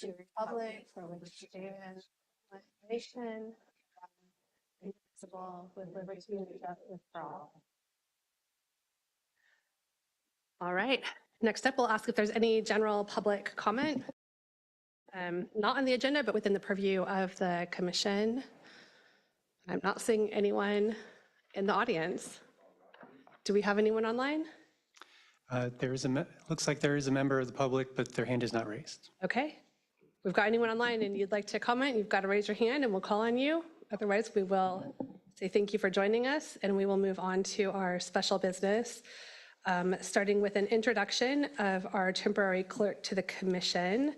to the republic for which it stands, one nation, indivisible, with liberty and justice for all. All right. Next up, we'll ask if there's any general public comment, not on the agenda, but within the purview of the commission. I'm not seeing anyone in the audience. Do we have anyone online? Looks like there is a member of the public, but their hand is not raised. Okay. We've got anyone online and you'd like to comment, you've got to raise your hand and we'll call on you. Otherwise, we will say thank you for joining us and we will move on to our special business, starting with an introduction of our temporary clerk to the commission.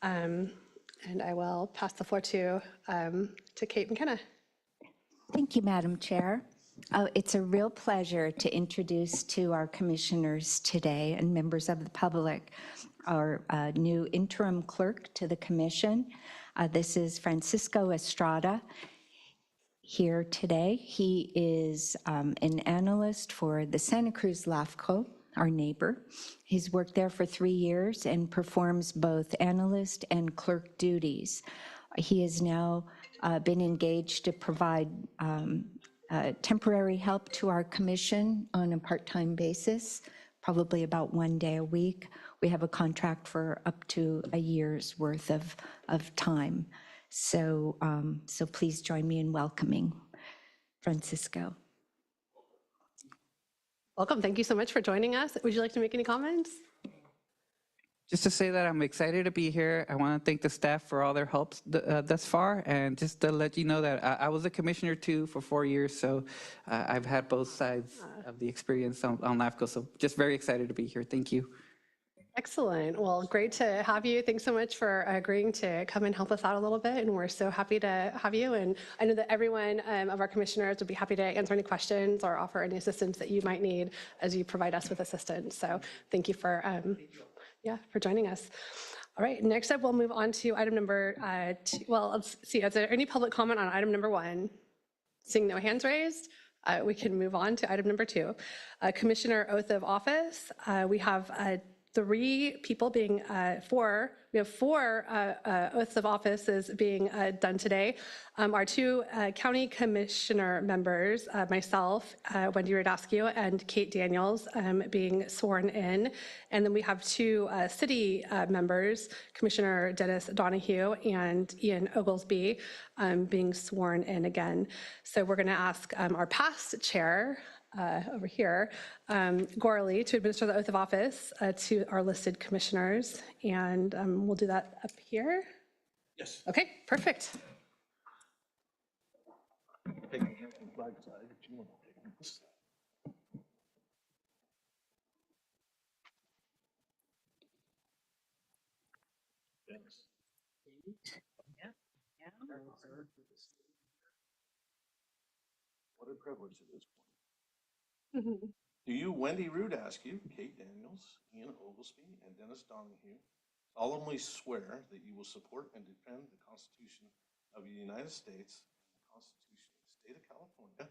And I will pass the floor to Kate McKenna. Thank you, Madam Chair. It's a real pleasure to introduce to our commissioners today and members of the public our new interim clerk to the commission. This is Francisco Estrada here today. He is an analyst for the Santa Cruz LAFCO, our neighbor. He's worked there for 3 years and performs both analyst and clerk duties. He has now been engaged to provide temporary help to our commission on a part-time basis, probably about 1 day a week. We have a contract for up to a year's worth of time. So, so please join me in welcoming Francisco. Welcome. Thank you so much for joining us. Would you like to make any comments? Just to say that I'm excited to be here. I want to thank the staff for all their help thus far, and just to let you know that I was a commissioner too for 4 years, so I've had both sides of the experience on LAFCO, so just very excited to be here. Thank you. Excellent. Well, great to have you. Thanks so much for agreeing to come and help us out a little bit, and we're so happy to have you. And I know that everyone of our commissioners would be happy to answer any questions or offer any assistance that you might need as you provide us with assistance. So thank you for for joining us. All right, next up, we'll move on to item number 2. Well, let's see, is there any public comment on item number 1? Seeing no hands raised, we can move on to item number 2. Commissioner oath of office. We have 3 people being, we have 4 oaths of offices being done today. Our 2 county commissioner members, myself, Wendy Radascu, and Kate Daniels being sworn in. And then we have 2 city members, Commissioner Dennis Donahue and Ian Oglesby, being sworn in again. So we're going to ask our past chair, over here, Gorley, to administer the oath of office to our listed commissioners. And we'll do that up here. Yes. Okay, perfect. What a privilege it is. Do you, Wendy Radascu, Kate Daniels, Ian Oglesby, and Dennis Donahue, solemnly swear that you will support and defend the Constitution of the United States and the Constitution of the State of California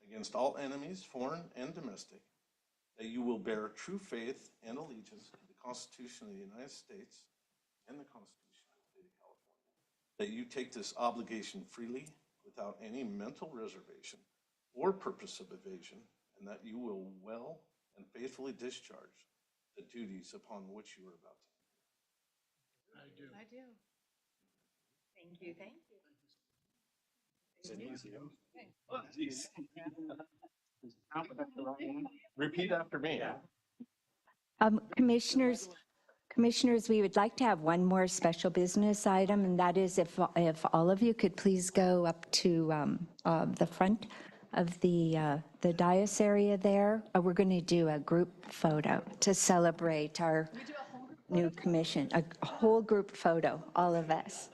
against all enemies, foreign and domestic, that you will bear true faith and allegiance to the Constitution of the United States and the Constitution of the State of California, that you take this obligation freely without any mental reservation or purpose of evasion, and that you will well and faithfully discharge the duties upon which you are about to. I do. Thank you. Thank you. Oh, geez. Repeat after me. Commissioners, we would like to have one more special business item, and that is if all of you could please go up to the front of the dais area there. We're going to do a group photo to celebrate our new commission, a whole group photo, all of us.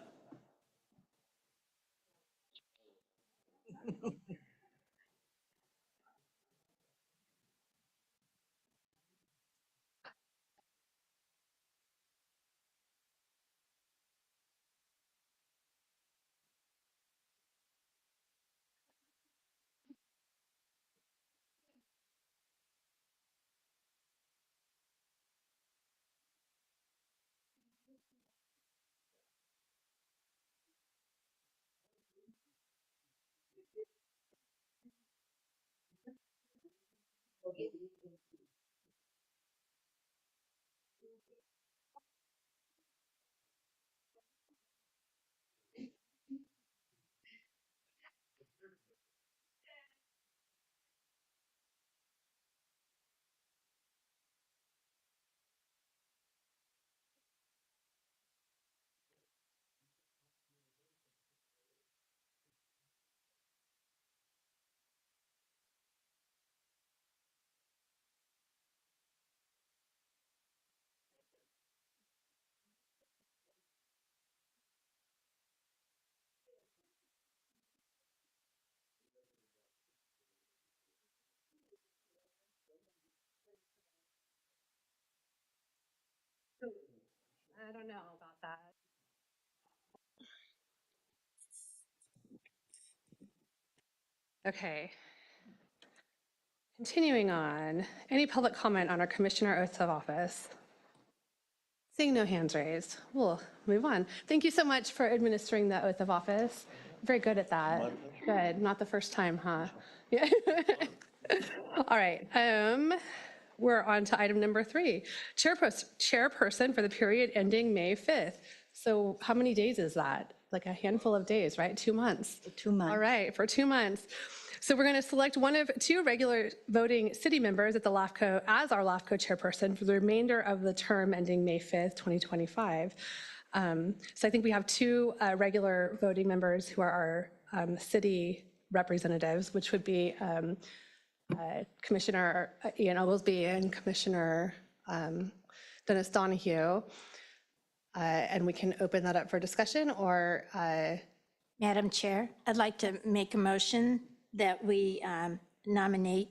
I don't know about that. Okay. Continuing on, any public comment on our commissioner oaths of office? Seeing no hands raised, we'll move on. Thank you so much for administering the oath of office. Very good at that. Good. Not the first time, huh? Yeah. All right. We're on to item number 3. Chairperson for the period ending May 5th. So how many days is that? Like a handful of days, right? 2 months. 2 months. All right, for 2 months. So we're going to select one of 2 regular voting city members at the LAFCO as our LAFCO chairperson for the remainder of the term ending May 5th, 2025. So I think we have 2 regular voting members who are our city representatives, which would be Commissioner Ian Oglesby and Commissioner Dennis Donahue. And we can open that up for discussion, or Madam Chair, I'd like to make a motion that we nominate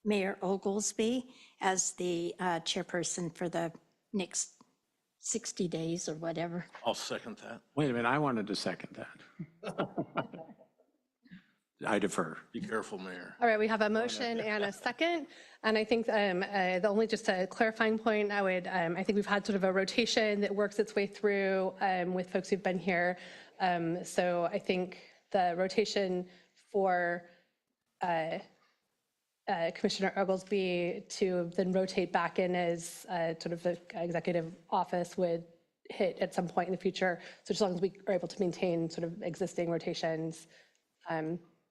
Mayor Oglesby as the chairperson for the next 60 days or whatever. I'll second that. Wait a minute, I wanted to second that. I defer. Be careful, Mayor. all right, we have a motion and a second. And I think the only just a clarifying point, I think we've had sort of a rotation that works its way through with folks who've been here. So I think the rotation for Commissioner Oglesby to then rotate back in as sort of the executive office would hit at some point in the future. So as long as we are able to maintain sort of existing rotations.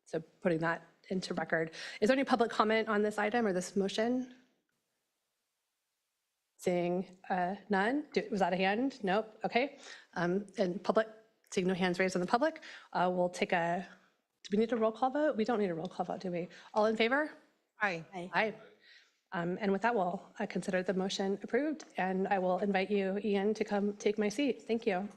So putting that into record. Is there any public comment on this item or this motion? Seeing none. Was that a hand? Nope. Okay. And public, seeing no hands raised on the public, we'll take a, do we need a roll call vote? We don't need a roll call vote, do we? All in favor? Aye. Aye. And with that, we'll consider the motion approved. And I will invite you, Ian, to come take my seat. Thank you.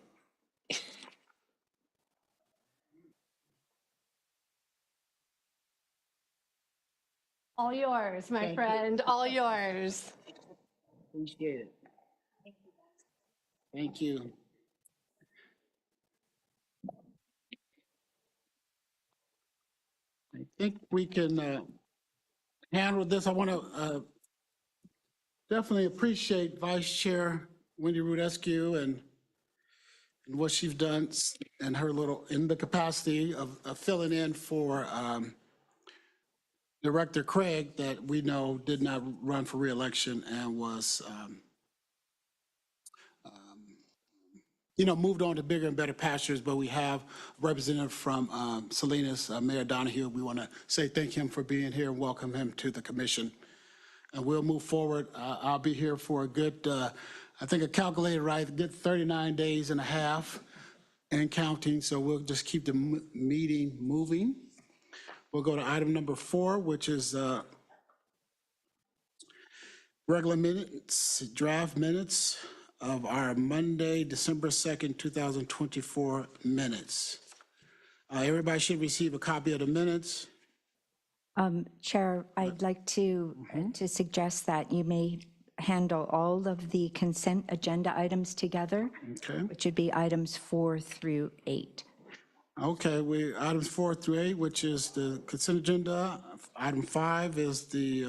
All yours, my friend, all yours. Appreciate it. Thank you. I think we can handle this. I want to definitely appreciate Vice Chair Wendy Rudescu and what she's done and her little, in the capacity of filling in for Director Craig, that we know did not run for reelection and was, moved on to bigger and better pastures. But we have a representative from Salinas, Mayor Donahue. We want to say thank him for being here and welcome him to the commission. And we'll move forward. I'll be here for a good, I think I calculated right, a good 39 days and a half and counting. So we'll just keep the meeting moving. We'll go to item number 4, which is regular minutes, draft minutes of our Monday, December 2nd, 2024 minutes. Everybody should receive a copy of the minutes. Chair, I'd like to suggest that you may handle all of the consent agenda items together, Okay. which would be items 4 through 8. Okay, items 4 through 8, which is the consent agenda. Item 5 is the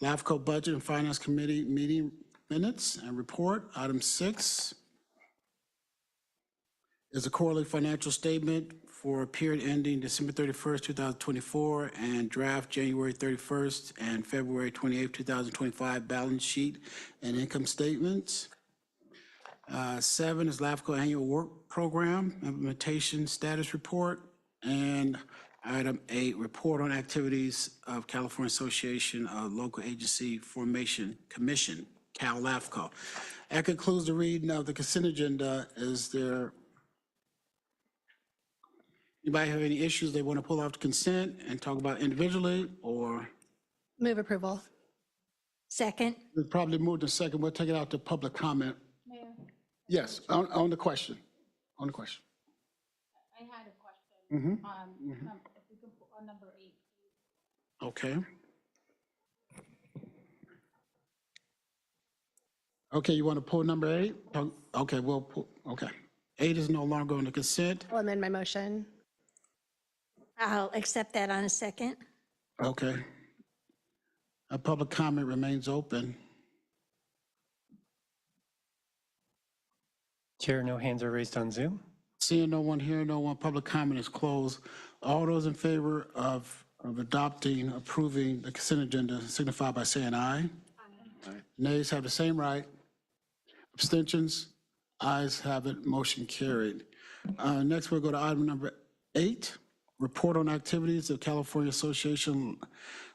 LAFCO Budget and Finance Committee meeting minutes and report. Item 6 is a quarterly financial statement for a period ending December 31st, 2024, and draft January 31st and February 28th, 2025 balance sheet and income statements. 7 is LAFCO Annual Work Program Implementation Status Report. And item 8, Report on Activities of California Association of Local Agency Formation Commission, Cal LAFCO. That concludes the reading of the consent agenda. Is there anybody have any issues they want to pull off the consent and talk about individually, or? Move approval. Second? We'll probably move to second. We'll take it out to public comment. Yes, on the question. On the question. I had a question. If we could put on number 8. Okay. Okay, you want to pull number 8? Okay, we'll pull, okay. 8 is no longer on the consent. I'll amend my motion. I'll accept that on a second. Okay. A public comment remains open. Chair, no hands are raised on Zoom. Seeing no one here, no one, public comment is closed. All those in favor of adopting, approving the consent agenda signify by saying aye. Aye. Nays have the same right. Abstentions? Ayes have it, motion carried. Next, we'll go to item number 8, report on activities of California Association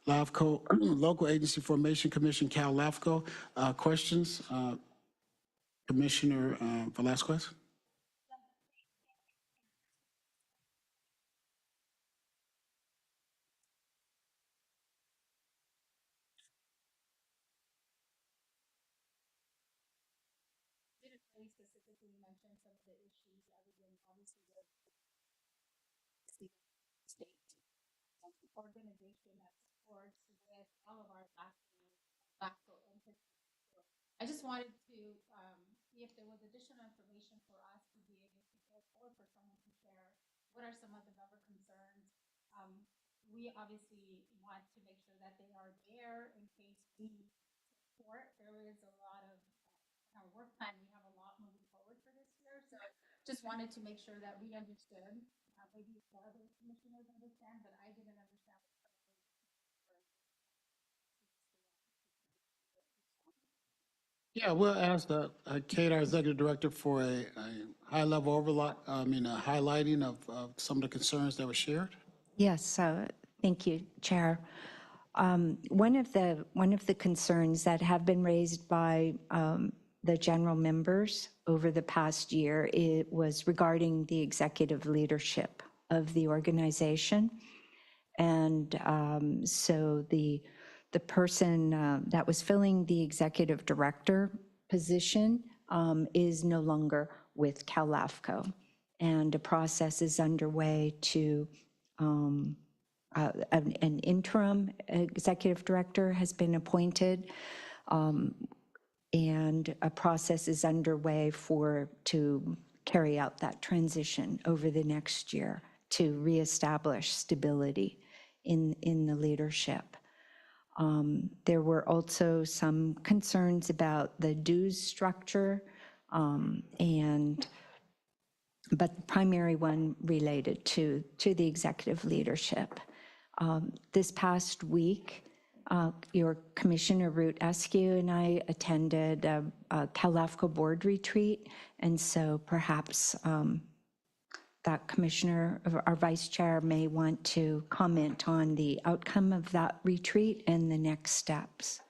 LAFCO, Local Agency Formation Commission, Cal LAFCO. Questions? Commissioner Velasquez? Didn't really specifically mention some of the issues other than obviously the state organization that supports with all of our LAFCO entities. So I just wanted to see if there was additional information for us to be able to get, or for someone to share. What are some of the member concerns? We obviously want to make sure that they are there in case we support. There is a lot of our work plan, we have a lot moving forward for this year. So just wanted to make sure that we understood. Maybe the other commissioners understand, but I didn't understand. Yeah, we'll ask Kate, our executive director, for a high-level highlighting of some of the concerns that were shared. Yes, thank you, Chair. One of the concerns that have been raised by the general members over the past year, it was regarding the executive leadership of the organization. And so the person that was filling the executive director position is no longer with Cal LAFCO. And a process is underway to, an interim executive director has been appointed, and a process is underway to carry out that transition over the next year to reestablish stability in the leadership. There were also some concerns about the dues structure, but the primary one related to the executive leadership. This past week, your Commissioner Root Askew and I attended a Cal LAFCO board retreat, and so perhaps that commissioner, our vice chair, may want to comment on the outcome of that retreat and the next steps.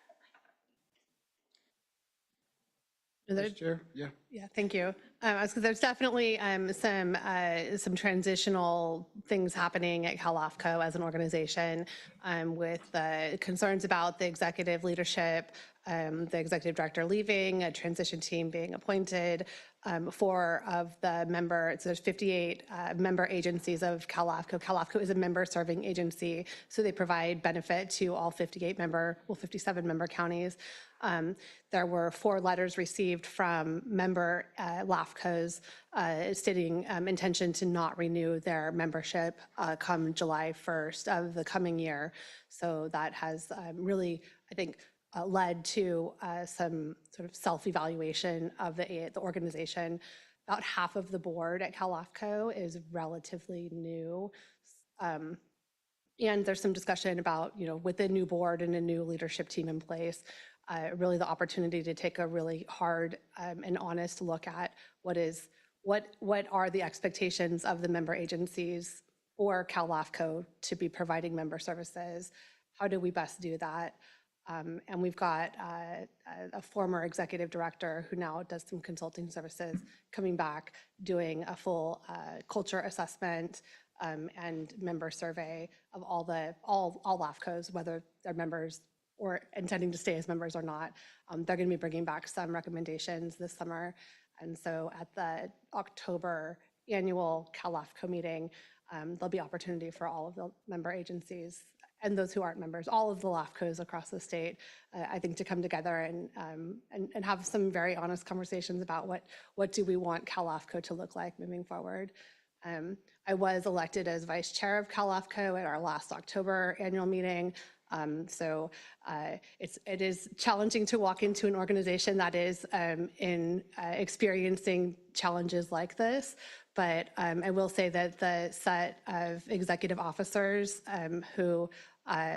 Vice Chair, yeah. Yeah, thank you. There's definitely some transitional things happening at Cal LAFCO as an organization, with concerns about the executive leadership, the executive director leaving, a transition team being appointed. 4 of the so there's 58 member agencies of Cal LAFCO. Cal LAFCO is a member-serving agency, so they provide benefit to all 57 member counties. There were 4 letters received from member LAFCOs stating intention to not renew their membership come July 1st of the coming year. So that has really, I think, led to some sort of self-evaluation of the organization. about half of the board at LAFCO is relatively new. And there's some discussion about, with the new board and a new leadership team in place, really the opportunity to take a really hard and honest look at what are the expectations of the member agencies for LAFCO to be providing member services. How do we best do that? And we've got a former executive director who now does some consulting services coming back, doing a full culture assessment and member survey of all LAFCOs, whether they're members or intending to stay as members or not. They're going to be bringing back some recommendations this summer. And so at the October annual LAFCO meeting, there'll be opportunity for all of the member agencies and those who aren't members, all of the LAFCOs across the state, I think, to come together and have some very honest conversations about what do we want LAFCO to look like moving forward. I was elected as vice chair of LAFCO at our last October annual meeting. So it is challenging to walk into an organization that is experiencing challenges like this. But I will say that the set of executive officers who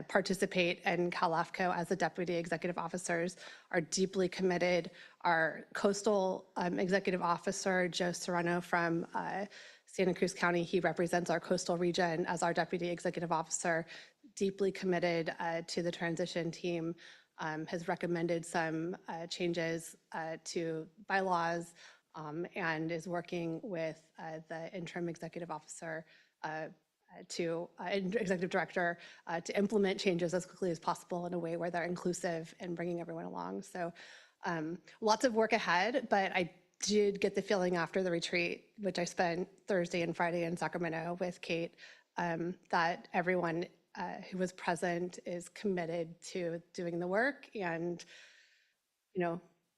participate in LAFCO as the deputy executive officers are deeply committed. Our coastal executive officer, Joe Serrano from Santa Cruz County, he represents our coastal region as our deputy executive officer, deeply committed to the transition team, has recommended some changes to bylaws, and is working with the interim executive officer executive director to implement changes as quickly as possible in a way where they're inclusive and bringing everyone along. So lots of work ahead, but I did get the feeling after the retreat, which I spent Thursday and Friday in Sacramento with Kate, that everyone who was present is committed to doing the work and,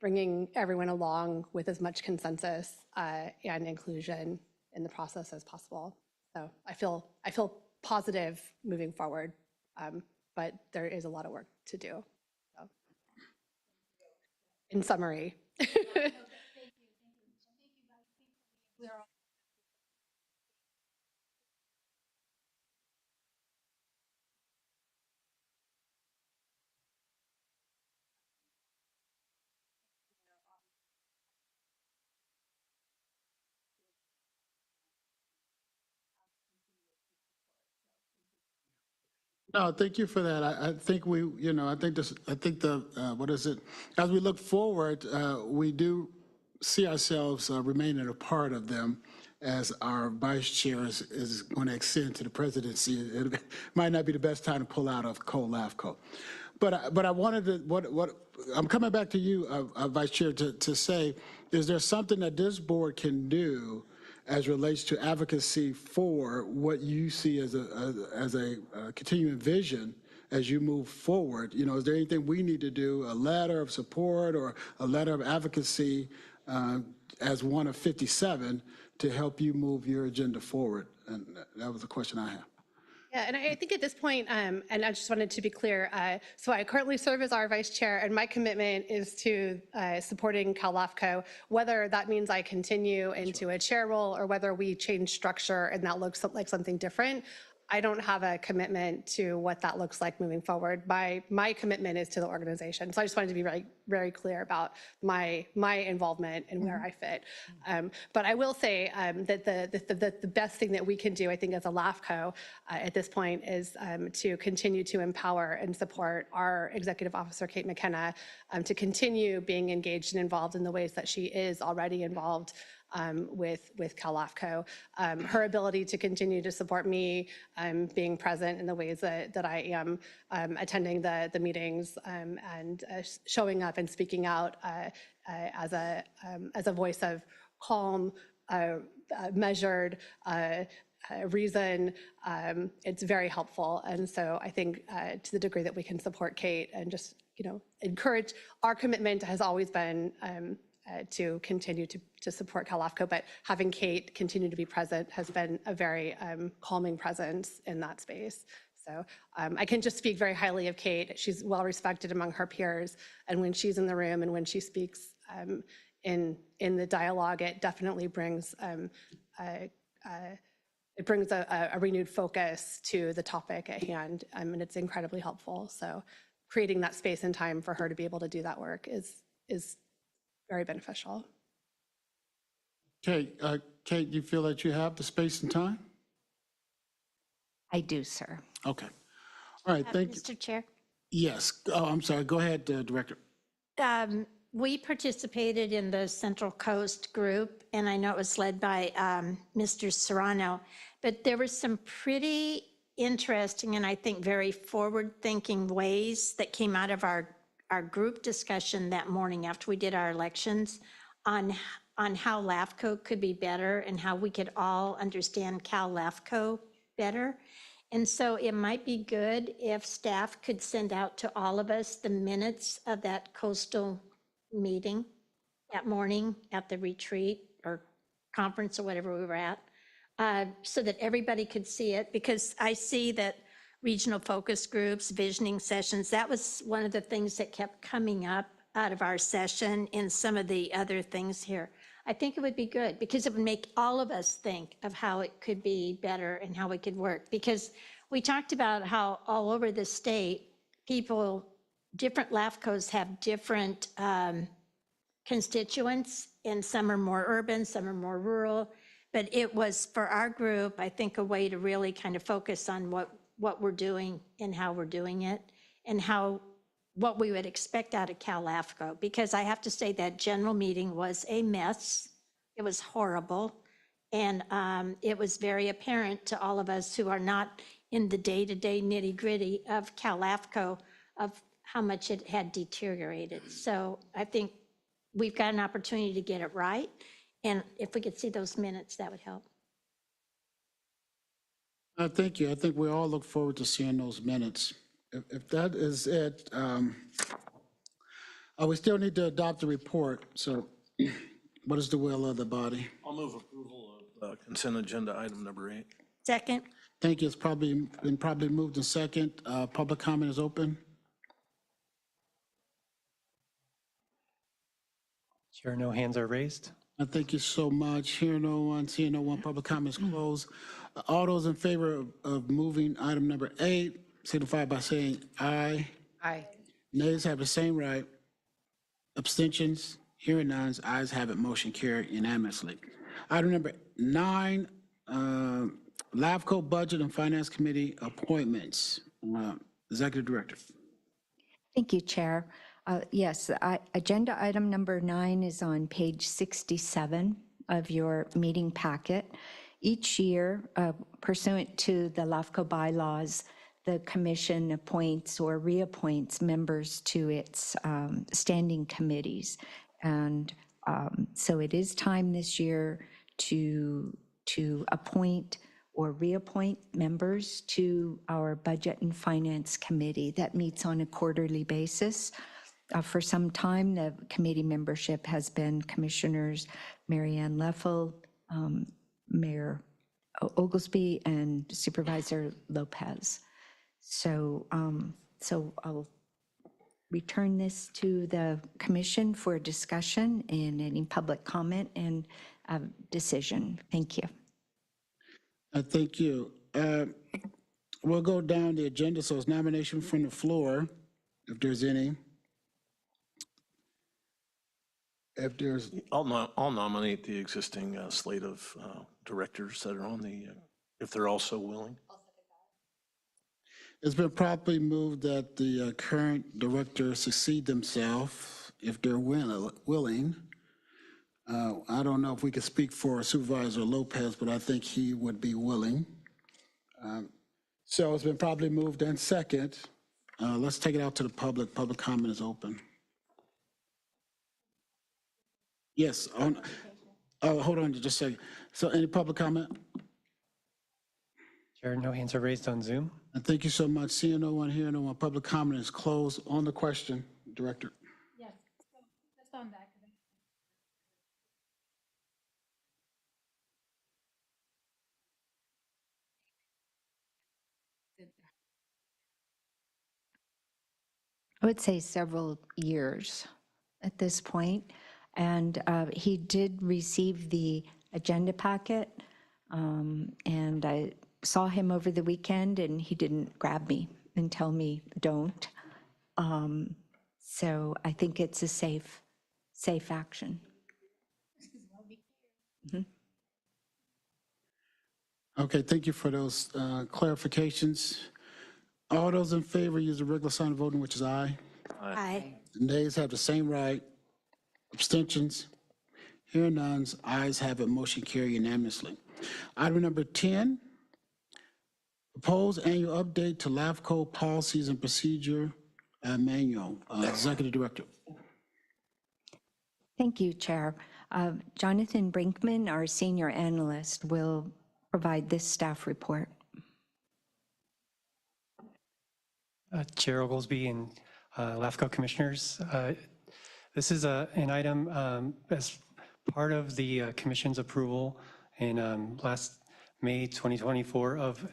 bringing everyone along with as much consensus and inclusion in the process as possible. So I feel positive moving forward, but there is a lot of work to do. So, in summary. No, thank you for that. I think what is it? As we look forward, we do see ourselves remaining a part of them as our vice chair is going to extend to the presidency. It might not be the best time to pull out of LAFCO. But I wanted to, I'm coming back to you, Vice Chair, to say, is there something that this board can do as relates to advocacy for what you see as a continuing vision as you move forward? Is there anything we need to do, a letter of support or a letter of advocacy as one of 57 to help you move your agenda forward? And that was a question I have. Yeah, and I think at this point, and I just wanted to be clear, so I currently serve as our vice chair, and my commitment is to supporting LAFCO, whether that means I continue into a chair role or whether we change structure and that looks like something different. I don't have a commitment to what that looks like moving forward. My commitment is to the organization. So I just wanted to be very, very clear about my involvement and where I fit. But I will say that the best thing that we can do, I think, as a LAFCO at this point is to continue to empower and support our executive officer, Kate McKenna, to continue being engaged and involved in the ways that she is already involved with LAFCO. Her ability to continue to support me, being present in the ways that I am, attending the meetings and showing up and speaking out as a voice of calm, measured reason, it's very helpful. And so I think to the degree that we can support Kate and just encourage, our commitment has always been to continue to support LAFCO, but having Kate continue to be present has been a very calming presence in that space. So I can just speak very highly of Kate. She's well respected among her peers, and when she's in the room and when she speaks in the dialogue. It definitely brings a, it brings a renewed focus to the topic at hand, and it's incredibly helpful. So creating that space and time for her to be able to do that work is very beneficial. Okay, Kate, you feel that you have the space and time? I do, sir. Okay. All right, thank you. Mr. Chair, Yes, oh, I'm sorry, go ahead, Director. we participated in the Central Coast group, and I know it was led by Mr. Serrano, but there were some pretty interesting and I think very forward-thinking ways that came out of our group discussion that morning after we did our elections on how LAFCO could be better and how we could all understand Cal LAFCO better. And so it might be good if staff could send out to all of us the minutes of that coastal meeting that morning at the retreat or conference or whatever we were at, so that everybody could see it, because I see that regional focus groups, visioning sessions, that was one of the things that kept coming up out of our session and some of the other things here. I think it would be good because it would make all of us think of how it could be better and how it could work. Because we talked about how all over the state, people, different LAFCOs have different constituents, and some are more urban, some are more rural. But it was, for our group, I think, a way to really kind of focus on what we're doing and how we're doing it and what we would expect out of Cal LAFCO. Because I have to say that general meeting was a mess. It was horrible. And it was very apparent to all of us who are not in the day-to-day nitty-gritty of Cal LAFCO of how much it had deteriorated. So I think we've got an opportunity to get it right. And if we could see those minutes, that would help. Thank you. I think we all look forward to seeing those minutes. If that is it, we still need to adopt the report. So what is the will of the body? I'll move approval of consent agenda item number 8. Second. Thank you. It's been probably moved in second. Public comment is open. Chair, no hands are raised. Thank you so much. Hearing no one, seeing no one, public comment is closed. All those in favor of moving item number 8, signify by saying aye. Aye. Nays have the same right. Abstentions, hearing none, ayes have it, motion carried unanimously. Item number 9, LAFCO Budget and Finance Committee appointments. Executive Director. Thank you, Chair. Yes, agenda item number 9 is on page 67 of your meeting packet. Each year, pursuant to the LAFCO bylaws, the commission appoints or reappoints members to its standing committees. And so it is time this year to appoint or reappoint members to our Budget and Finance Committee that meets on a quarterly basis. For some time, the committee membership has been Commissioners Marianne Leffel, Mayor Oglesby, and Supervisor Lopez. So I'll return this to the commission for discussion and any public comment and decision. Thank you. Thank you. We'll go down the agenda. So it's nomination from the floor, if there's any. If there's, I'll nominate the existing slate of directors that are on the, if they're also willing. it's been properly moved that the current director succeed themselves if they're willing. I don't know if we could speak for Supervisor Lopez, but I think he would be willing. So it's been properly moved and second. Let's take it out to the public. Public comment is open. Yes. Hold on just a second. So any public comment? Chair, no hands are raised on Zoom. And thank you so much. Seeing no one here, no one. Public comment is closed. On the question, Director. Yes, so just on that. I would say several years at this point. And he did receive the agenda packet, and I saw him over the weekend, and he didn't grab me and tell me don't. So I think it's a safe action. Okay, thank you for those clarifications. All those in favor use the regular sign of voting, which is aye. Aye. Nays have the same right. Abstentions? Hearing none, ayes have it, motion carried unanimously. Item number 10, proposed annual update to LAFCO policies and procedure manual. Executive Director. Thank you, Chair. Jonathan Brinkman, our senior analyst, will provide this staff report. Chair Oglesby and LAFCO commissioners, this is an item as part of the commission's approval in last May 2024 of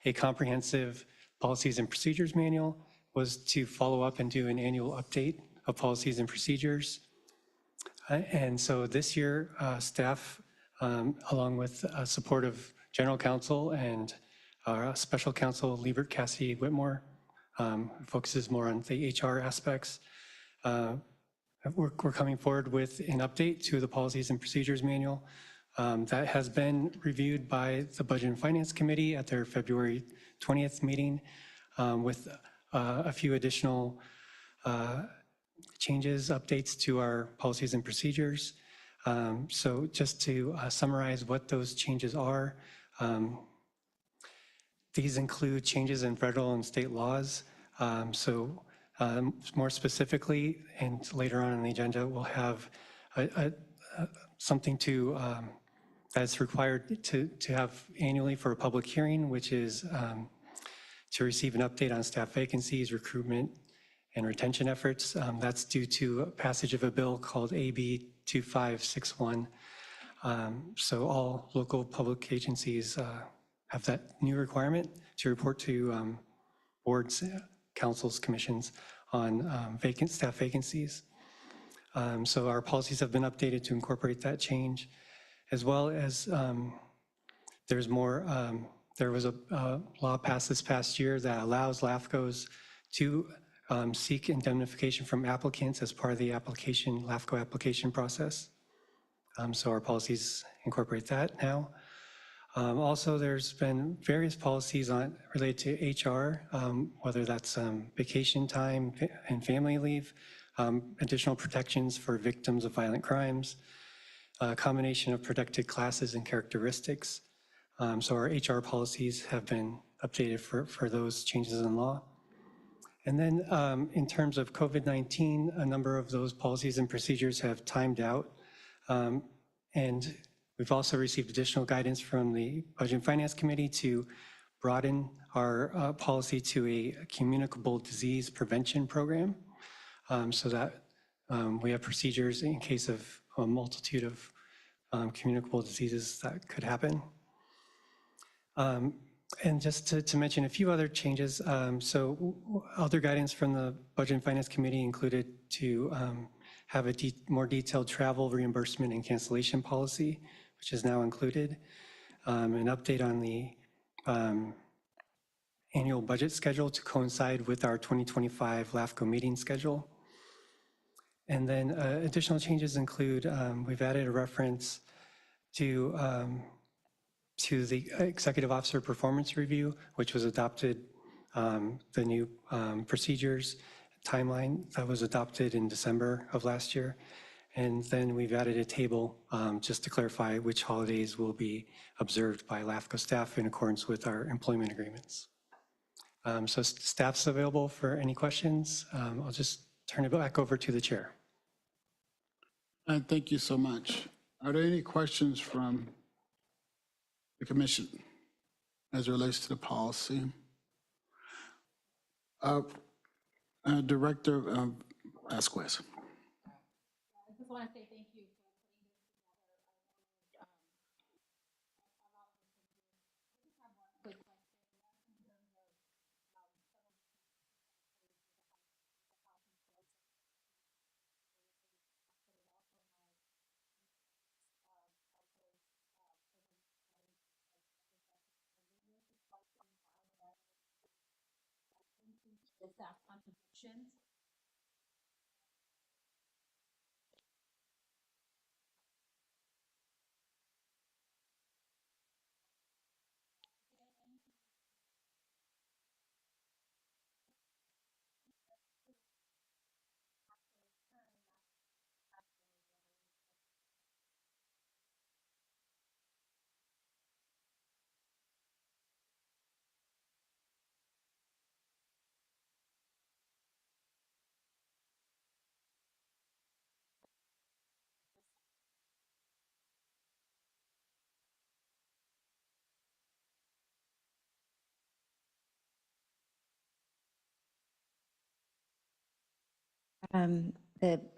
a comprehensive policies and procedures manual was to follow up and do an annual update of policies and procedures. And so this year, staff, along with support of General Counsel and our Special Counsel, Liebert Cassidy Whitmore, focuses more on the HR aspects. We're coming forward with an update to the Policies and Procedures Manual that has been reviewed by the Budget and Finance Committee at their February 20th meeting with a few additional changes, updates to our policies and procedures. So just to summarize what those changes are, these include changes in federal and state laws. More specifically, and later on in the agenda, we'll have something that's required to have annually for a public hearing, which is to receive an update on staff vacancies, recruitment, and retention efforts. That's due to passage of a bill called AB 2561. So all local public agencies have that new requirement to report to boards, councils, commissions on staff vacancies. So our policies have been updated to incorporate that change, as well as there's more, there was a law passed this past year that allows LAFCOs to seek indemnification from applicants as part of the LAFCO application process. So our policies incorporate that now. Also, there's been various policies related to HR, whether that's vacation time and family leave, additional protections for victims of violent crimes, a combination of protected classes and characteristics. So our HR policies have been updated for those changes in law. And then in terms of COVID-19, a number of those policies and procedures have timed out. And we've also received additional guidance from the Budget and Finance Committee to broaden our policy to a communicable disease prevention program so that we have procedures in case of a multitude of communicable diseases that could happen. And just to mention a few other changes, so other guidance from the Budget and Finance Committee included to have a more detailed travel reimbursement and cancellation policy, which is now included, an update on the annual budget schedule to coincide with our 2025 LAFCO meeting schedule. And then additional changes include, we've added a reference to the Executive Officer Performance Review, which was adopted, the new procedures timeline that was adopted in December of last year. And then we've added a table just to clarify which holidays will be observed by LAFCO staff in accordance with our employment agreements. So staff's available for any questions. I'll just turn it back over to the chair. And thank you so much. Are there any questions from the commission as it relates to the policy? Director Vasquez. I just want to say thank you for putting this together. I know a lot of this is I just have one quick question. That's in terms of some of the the staff contributions.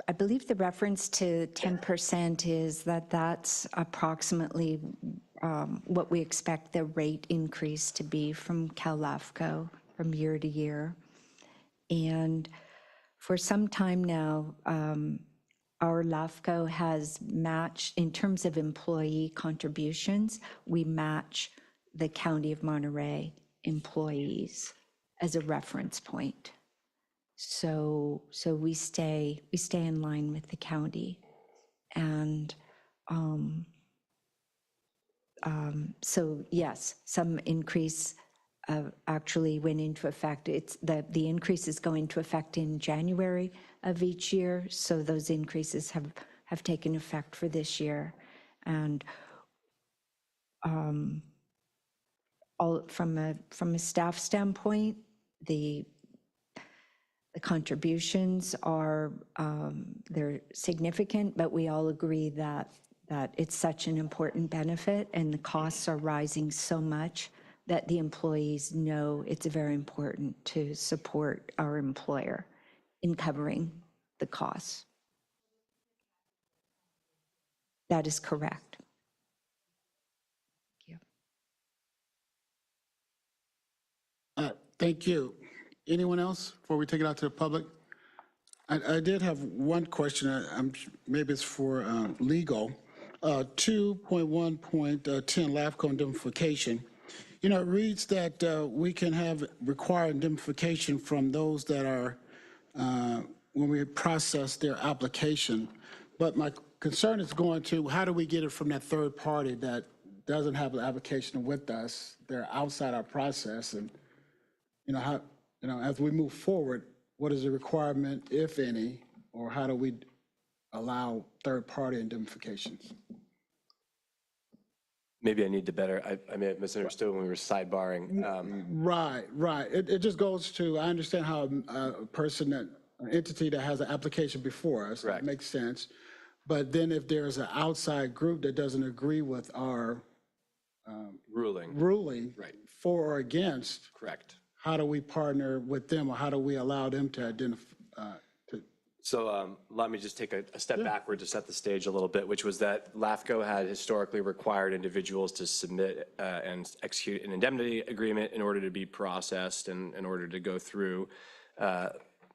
I believe the reference to 10% is that that's approximately what we expect the rate increase to be from LAFCO from year to year. And for some time now, our LAFCO has matched, in terms of employee contributions, we match the County of Monterey employees as a reference point. So we stay in line with the county. And so yes, some increase actually went into effect. It's the increase is going to effect in January of each year. So those increases have taken effect for this year. And all from a staff standpoint, the contributions are, they're significant, but we all agree that it's such an important benefit and the costs are rising so much that the employees know it's very important to support our employer in covering the costs. That is correct. Thank you. Thank you. Anyone else before we take it out to the public? I did have one question. Maybe it's for legal. 2.1.10 LAFCO indemnification. You know, it reads that we can require indemnification from those that are, when we process their application. But my concern is going to, how do we get it from that third party that doesn't have an application with us? They're outside our process. And, as we move forward, what is the requirement, if any, or how do we allow third-party indemnifications? Maybe I need to better, I may have misunderstood when we were sidebarring. Right. It just goes to, I understand how a person, an entity that has an application before us, that makes sense. But then if there's an outside group that doesn't agree with our ruling for or against, Correct. how do we partner with them, or how do we allow them to identify? So let me just take a step backward to set the stage a little bit, which was that LAFCO had historically required individuals to submit and execute an indemnity agreement in order to be processed and in order to go through,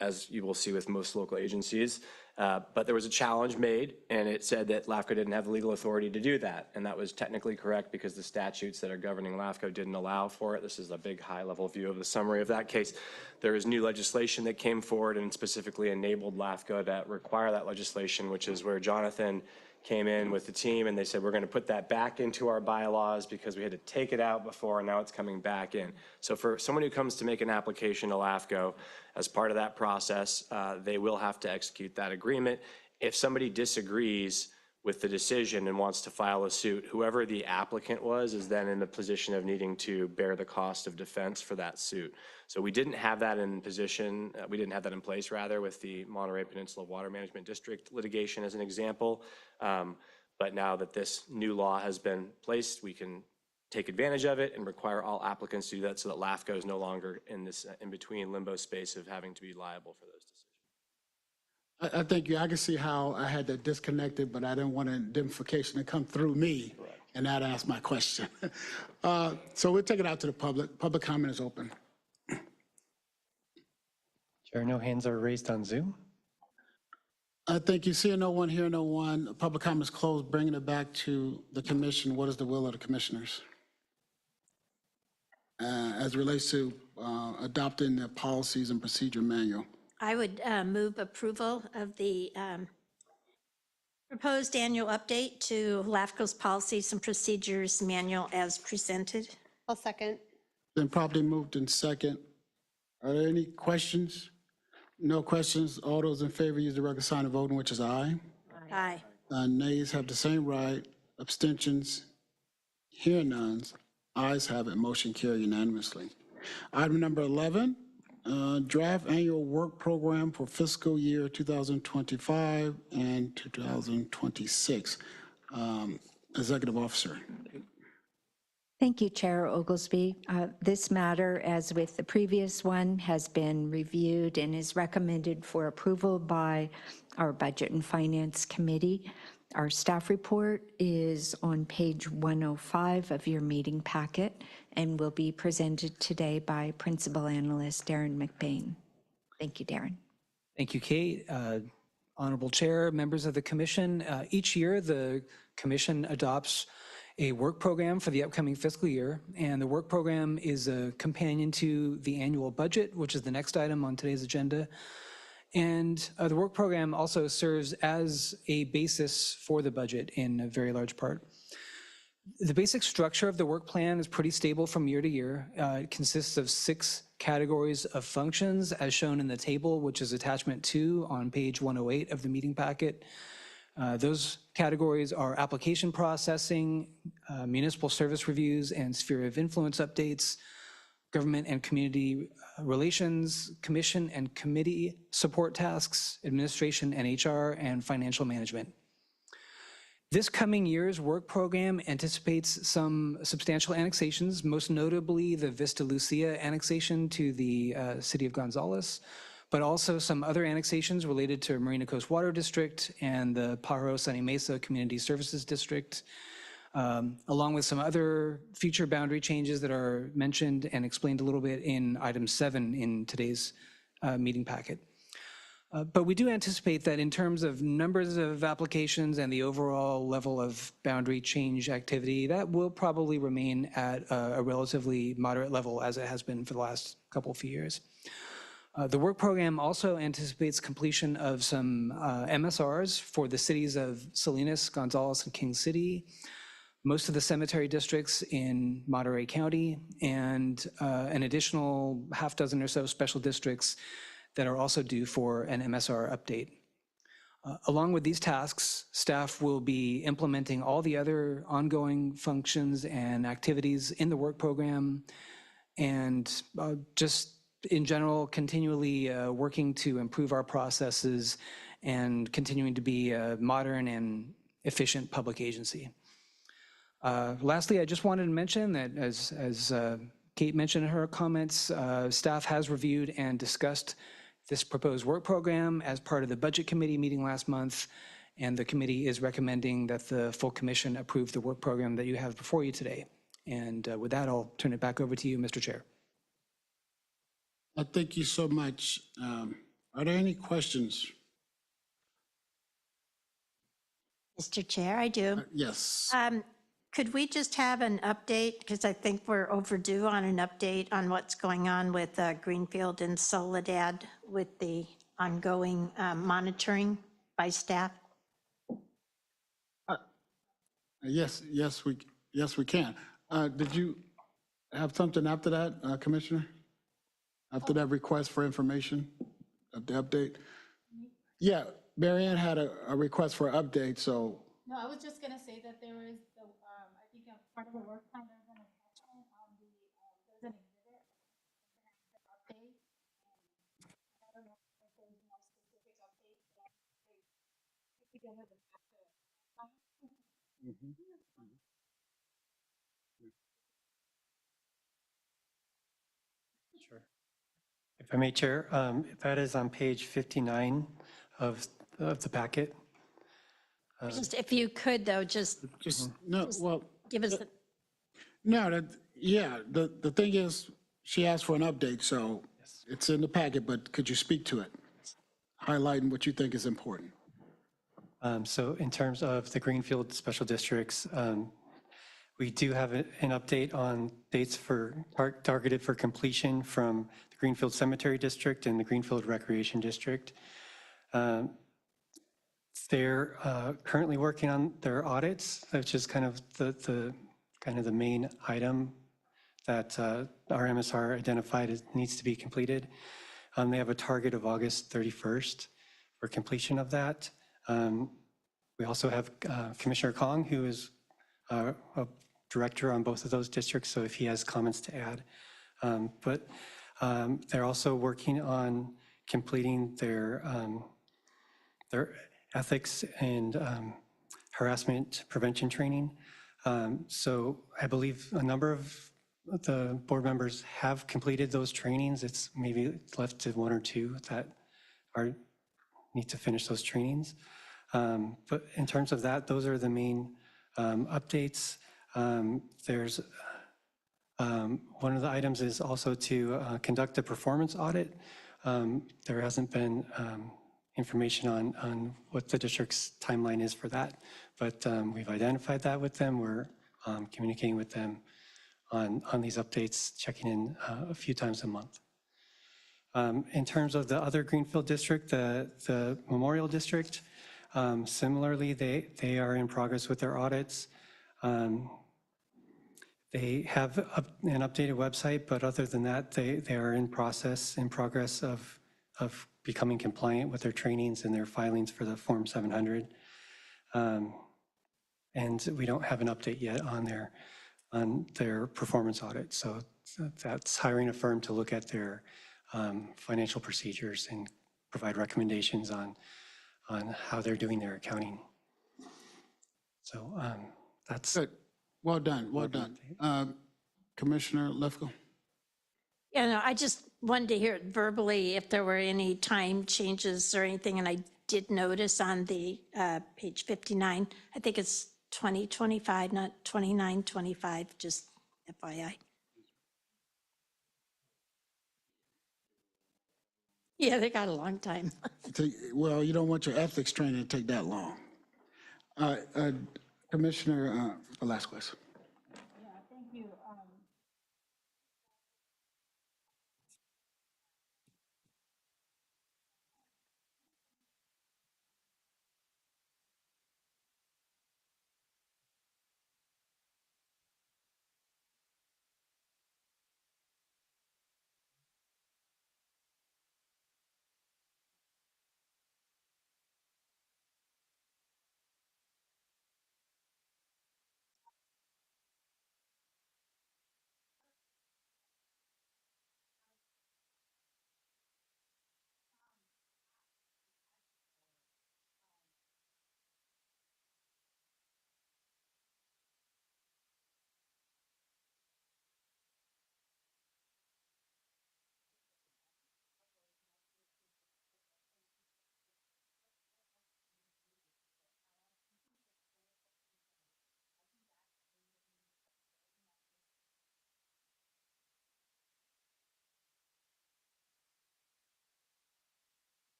as you will see with most local agencies. But there was a challenge made, and it said that LAFCO didn't have the legal authority to do that. And that was technically correct because the statutes that are governing LAFCO didn't allow for it. This is a big high-level view of the summary of that case. There is new legislation that came forward and specifically enabled LAFCO to require that legislation, which is where Jonathan came in with the team and they said, we're going to put that back into our bylaws because we had to take it out before and now it's coming back in. So for someone who comes to make an application to LAFCO, as part of that process, they will have to execute that agreement. If somebody disagrees with the decision and wants to file a suit, whoever the applicant was is then in the position of needing to bear the cost of defense for that suit. So we didn't have that in place rather with the Monterey Peninsula Water Management District litigation as an example. But now that this new law has been placed, we can take advantage of it and require all applicants to do that so that LAFCO is no longer in this in-between limbo space of having to be liable for those decisions. I think I can see how I had that disconnected, but I didn't want indemnification to come through me. Right. And that asked my question. So we'll take it out to the public. Public comment is open. Chair, no hands are raised on Zoom. Thank you. Seeing no one, hearing no one, public comment is closed. Bringing it back to the commission. What is the will of the commissioners? as relates to adopting the policies and procedure manual. I would move approval of the proposed annual update to LAFCO's Policies and Procedures Manual as presented. I'll second. Then properly moved in second. Are there any questions? No questions. All those in favor use the record sign of voting, which is aye. Aye. Nays have the same right. Abstentions? Hearing none. Ayes have it. Motion carried unanimously. Item number 11, draft annual work program for fiscal year 2025 and 2026. Executive Officer. Thank you, Chair Oglesby. This matter, as with the previous one, has been reviewed and is recommended for approval by our Budget and Finance Committee. Our staff report is on page 105 of your meeting packet and will be presented today by Principal Analyst Darren McBain. Thank you, Darren. Thank you, Kate. Honorable Chair, members of the Commission, each year the Commission adopts a work program for the upcoming fiscal year, and the work program is a companion to the annual budget, which is the next item on today's agenda. And the work program also serves as a basis for the budget in a very large part. The basic structure of the work plan is pretty stable from year to year. It consists of 6 categories of functions as shown in the table, which is attachment 2 on page 108 of the meeting packet. Those categories are application processing, municipal service reviews and sphere of influence updates, government and community relations, commission and committee support tasks, administration and HR, and financial management. This coming year's work program anticipates some substantial annexations, most notably the Vista Lucia annexation to the city of Gonzales, but also some other annexations related to Marina Coast Water District and the Pajaro Sunny Mesa Community Services District, along with some other future boundary changes that are mentioned and explained a little bit in item 7 in today's meeting packet. But we do anticipate that in terms of numbers of applications and the overall level of boundary change activity, that will probably remain at a relatively moderate level as it has been for the last couple of years. The work program also anticipates completion of some MSRs for the cities of Salinas, Gonzales, and King City, most of the cemetery districts in Monterey County, and an additional half dozen or so special districts that are also due for an MSR update. Along with these tasks, staff will be implementing all the other ongoing functions and activities in the work program, and just in general, continually working to improve our processes and continuing to be a modern and efficient public agency. Lastly, I just wanted to mention that as Kate mentioned in her comments, staff has reviewed and discussed this proposed work program as part of the Budget Committee meeting last month, and the committee is recommending that the full commission approve the work program that you have before you today. And with that, I'll turn it back over to you, Mr. Chair. Thank you so much. Are there any questions? Mr. Chair, I do. Yes. Could we just have an update, because I think we're overdue on an update on what's going on with Greenfield and Soledad with the ongoing monitoring by staff? Yes, we can. Did you have something after that, Commissioner? After that request for information of the update? Yeah, Marianne had a request for an update, so. No, I was just gonna say that there is the, I think a part of the work plan, there's an attachment on the, there's an exhibit, the update. And I don't know if there's more specific updates that they put together the master plan. Sure. If I may, Chair, that is on page 59 of the packet. Just if you could, though, just No, well, give us, no, the thing is, she asked for an update, so it's in the packet, but could you speak to it? Highlighting what you think is important. So in terms of the Greenfield special districts, We do have an update on dates targeted for completion from the Greenfield Cemetery District and the Greenfield Recreation District. They're currently working on their audits, which is kind of the main item that our MSR identified as needs to be completed. They have a target of August 31st for completion of that. We also have Commissioner Kong, who is a director on both of those districts, so if he has comments to add. But they're also working on completing their ethics and harassment prevention training. So I believe a number of the board members have completed those trainings. It's maybe left to one or two that need to finish those trainings. But in terms of that, those are the main updates. There's one of the items is also to conduct a performance audit. There hasn't been information on what the district's timeline is for that, but we've identified that with them. We're communicating with them on these updates, checking in a few times a month. In terms of the other Greenfield district, the Memorial District, similarly, they are in progress with their audits. They have an updated website, but other than that, they are in progress of becoming compliant with their trainings and their filings for the Form 700. And we don't have an update yet on their performance audit. So that's hiring a firm to look at their financial procedures and provide recommendations on how they're doing their accounting. So that's Good. Well done, well done. Commissioner LAFCO? Yeah, no, I just wanted to hear verbally if there were any time changes or anything, and I did notice on the page 59, I think it's 2025, not 2925, just FYI. Yeah, they got a long time. Well, you don't want your ethics training to take that long. Commissioner Velasquez. Yeah, thank you.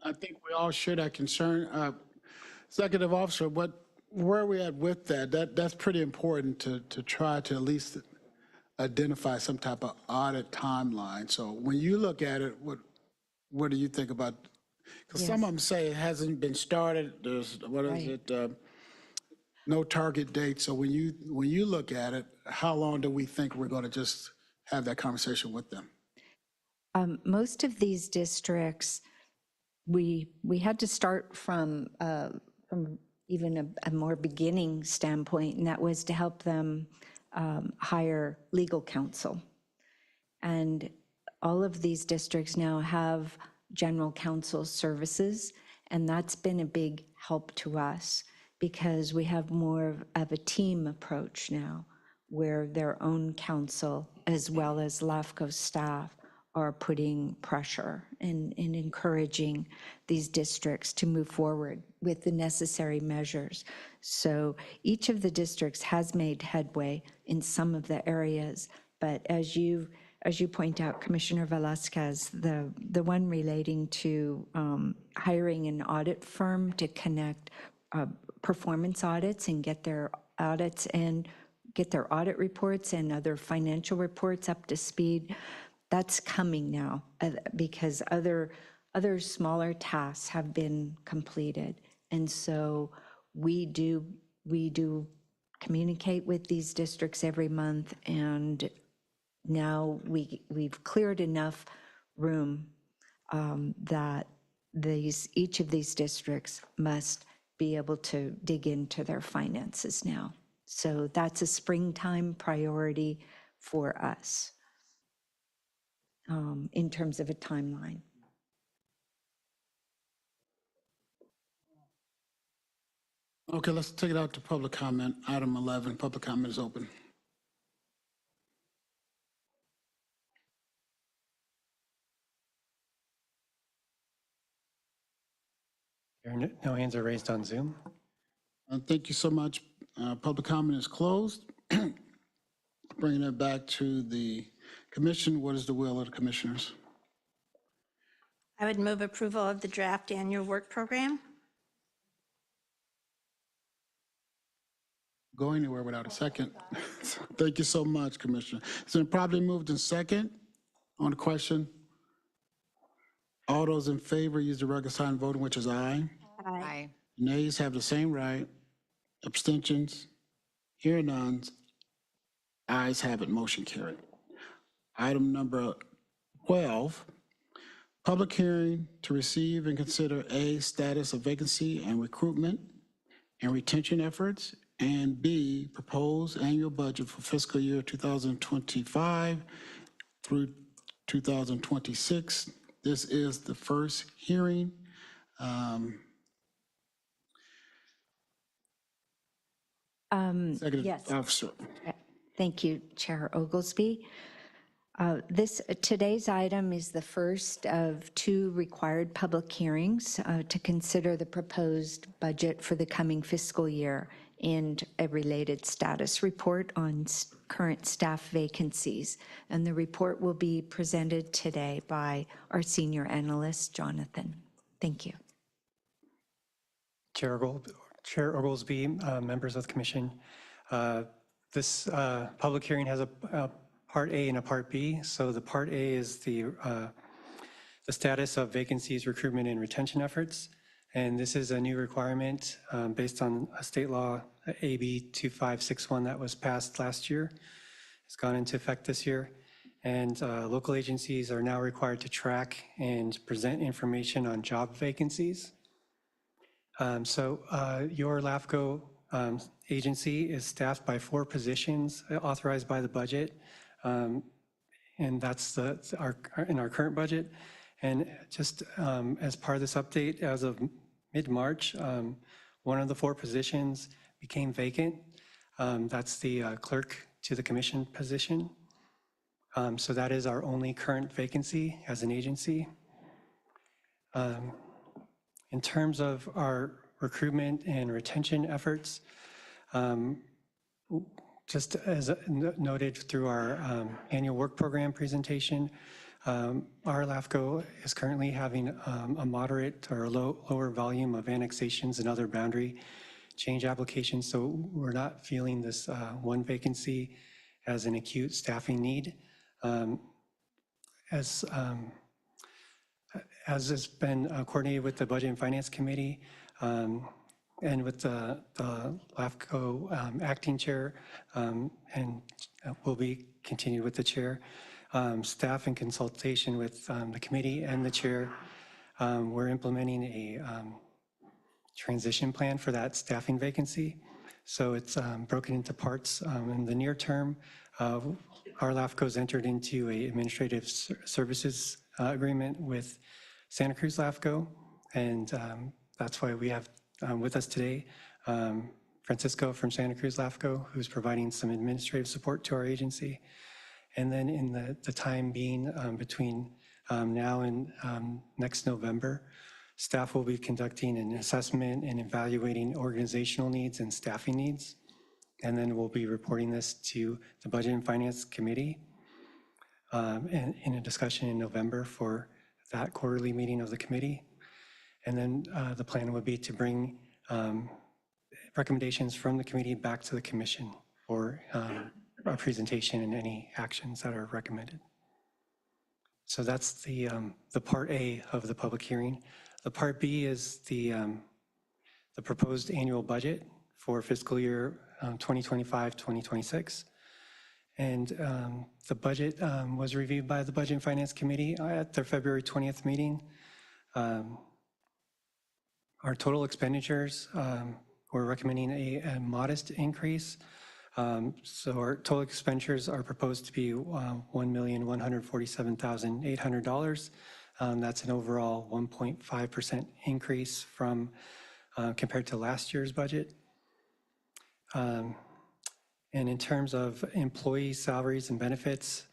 I think we all share that concern. Executive Officer, where are we at with that? That's pretty important to try to at least identify some type of audit timeline. So when you look at it, what do you think about? Because some of them say it hasn't been started. There's, no target date. So when you look at it, how long do we think we're going to just have that conversation with them? Most of these districts, we had to start from even a more beginning standpoint, and that was to help them hire legal counsel. And all of these districts now have general counsel services, and that's been a big help to us because we have more of a team approach now where their own counsel as well as LAFCO staff are putting pressure and encouraging these districts to move forward with the necessary measures. So each of the districts has made headway in some of the areas, but as you point out, Commissioner Velasquez, the one relating to hiring an audit firm to connect performance audits and get their audits and get their audit reports and other financial reports up to speed. That's coming now because other smaller tasks have been completed. And so we do communicate with these districts every month, and now we've cleared enough room that each of these districts must be able to dig into their finances now. So that's a springtime priority for us in terms of a timeline. Okay, let's take it out to public comment. Item 11, public comment is open. There are no hands are raised on Zoom. Thank you so much. Public comment is closed. Bringing it back to the commission, what is the will of the commissioners? I would move approval of the draft annual work program. Go anywhere without a second. Thank you so much, Commissioner. It's been probably moved in second on the question. All those in favor use the regular sign voting, which is aye. Aye. Nays have the same right. Abstentions? Hearing none. Ayes have it, motion carried. Item number 12, public hearing to receive and consider A, status of vacancy and recruitment and retention efforts, and B, proposed annual budget for fiscal year 2025 through 2026. This is the first hearing. Executive Yes. Officer. Thank you, Chair Oglesby. Today's item is the first of two required public hearings to consider the proposed budget for the coming fiscal year and a related status report on current staff vacancies. And the report will be presented today by our senior analyst, Jonathan. Thank you. Chair Oglesby, members of the commission. This public hearing has a Part A and a Part B. So the Part A is the status of vacancies, recruitment, and retention efforts. And this is a new requirement based on a state law, AB 2561, that was passed last year. It's gone into effect this year. And local agencies are now required to track and present information on job vacancies. So your LAFCO agency is staffed by 4 positions authorized by the budget. And that's in our current budget. And just as part of this update, as of mid-March, one of the 4 positions became vacant. That's the clerk to the commission position. So that is our only current vacancy as an agency. In terms of our recruitment and retention efforts, just as noted through our annual work program presentation, our LAFCO is currently having a moderate or lower volume of annexations and other boundary change applications. So we're not feeling this one vacancy as an acute staffing need. As has been coordinated with the Budget and Finance Committee and with the LAFCO acting chair, and will be continued with the chair, staff in consultation with the committee and the chair, we're implementing a transition plan for that staffing vacancy. So it's broken into parts. In the near term, our LAFCO's entered into a administrative services agreement with Santa Cruz LAFCO, and that's why we have with us today Francisco from Santa Cruz LAFCO, who's providing some administrative support to our agency. And then in the time being between now and next November, staff will be conducting an assessment and evaluating organizational needs and staffing needs. And then we'll be reporting this to the Budget and Finance Committee and in a discussion in November for that quarterly meeting of the committee. And then the plan would be to bring recommendations from the committee back to the commission for a presentation and any actions that are recommended. So that's the part A of the public hearing. The part B is the proposed annual budget for fiscal year 2025-2026. And the budget was reviewed by the Budget and Finance Committee at their February 20th meeting. Our total expenditures, we're recommending a modest increase. So our total expenditures are proposed to be $1,147,800. That's an overall 1.5% increase from compared to last year's budget. And in terms of employee salaries and benefits,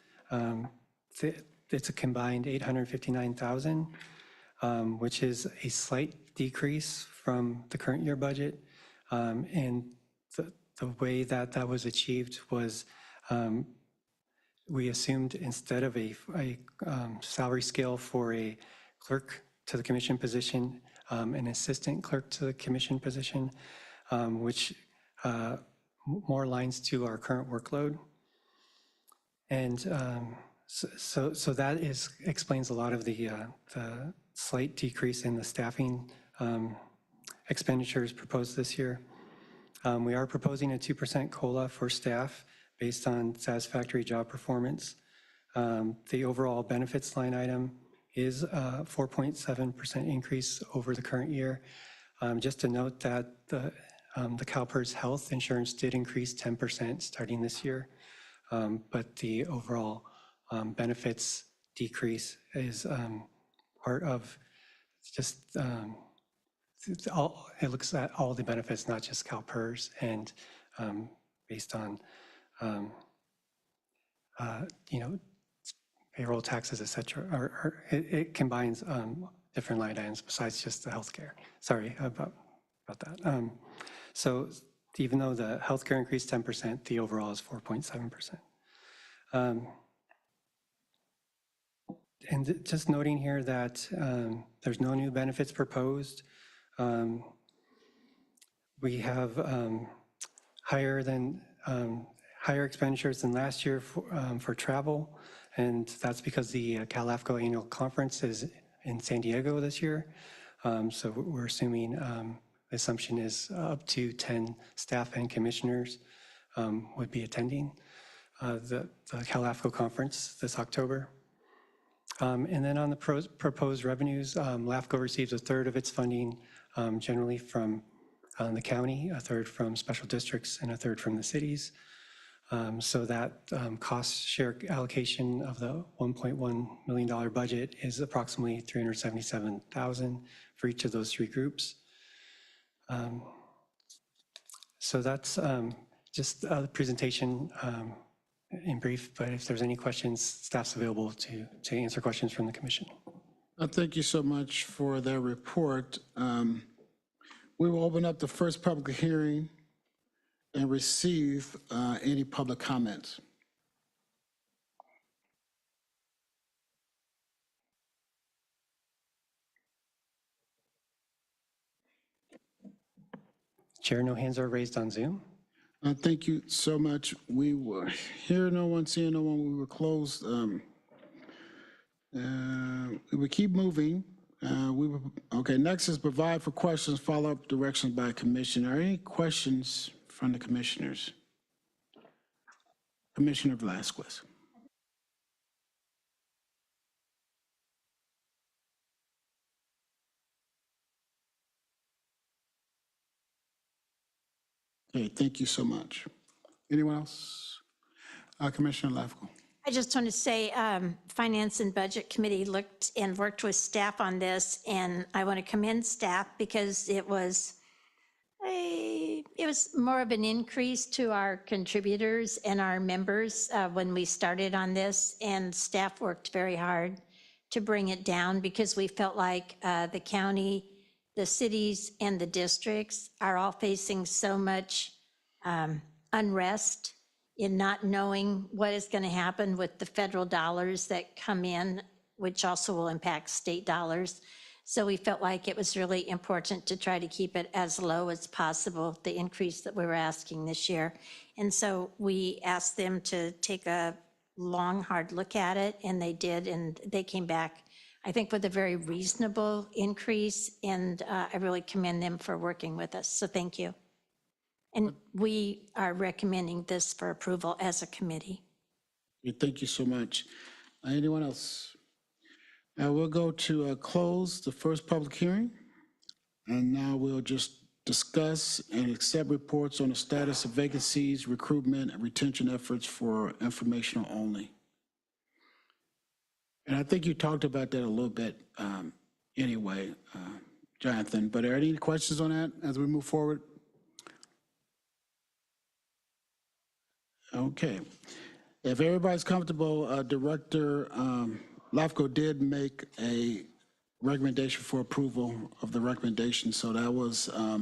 it's a combined $859,000, which is a slight decrease from the current year budget. And the way that that was achieved was we assumed instead of a salary scale for a clerk to the commission position, an assistant clerk to the commission position, which more aligns to our current workload. And so that explains a lot of the slight decrease in the staffing expenditures proposed this year. We are proposing a 2% COLA for staff based on satisfactory job performance. The overall benefits line item is a 4.7% increase over the current year. Just to note that the CalPERS health insurance did increase 10% starting this year, but the overall benefits decrease is part of just it looks at all the benefits, not just CalPERS, and based on payroll taxes, et cetera, or it combines different line items besides just the healthcare. Sorry about that. So even though the healthcare increased 10%, the overall is 4.7%. And just noting here that there's no new benefits proposed. We have higher expenditures than last year for travel, and that's because the LAFCO annual conference is in San Diego this year. So we're assuming the assumption is up to 10 staff and commissioners would be attending the LAFCO conference this October. And then on the proposed revenues, LAFCO receives a third of its funding generally from the county, a third from special districts, and a third from the cities. So that cost share allocation of the $1.1 million budget is approximately $377,000 for each of those three groups. So that's just a presentation in brief, but if there's any questions, staff's available to answer questions from the commission. Thank you so much for that report. We will open up the first public hearing and receive any public comments. Chair, no hands are raised on Zoom. Thank you so much. We will hear no one, seeing no one, we will close. We will keep moving. Okay, next is provide for questions, follow-up directions by commissioner. Are any questions from the commissioners? Commissioner Velasquez. Okay, thank you so much. Anyone else? Commissioner LAFCO. I just want to say, Finance and Budget Committee looked and worked with staff on this, and I want to commend staff because it was more of an increase to our contributors and our members when we started on this, and staff worked very hard to bring it down because we felt like the county, the cities, and the districts are all facing so much unrest in not knowing what is going to happen with the federal dollars that come in, which also will impact state dollars. So we felt like it was really important to try to keep it as low as possible, the increase that we were asking this year. And so we asked them to take a long, hard look at it, and they did, and they came back, I think, with a very reasonable increase, and I really commend them for working with us, so thank you. And we are recommending this for approval as a committee. Thank you so much. Anyone else? We'll go to close the first public hearing. And now we'll just discuss and accept reports on the status of vacancies, recruitment, and retention efforts for informational only. And I think you talked about that a little bit anyway, Jonathan, but are there any questions on that as we move forward? Okay. If everybody's comfortable, Director LAFCO did make a recommendation for approval of the recommendation, so that was a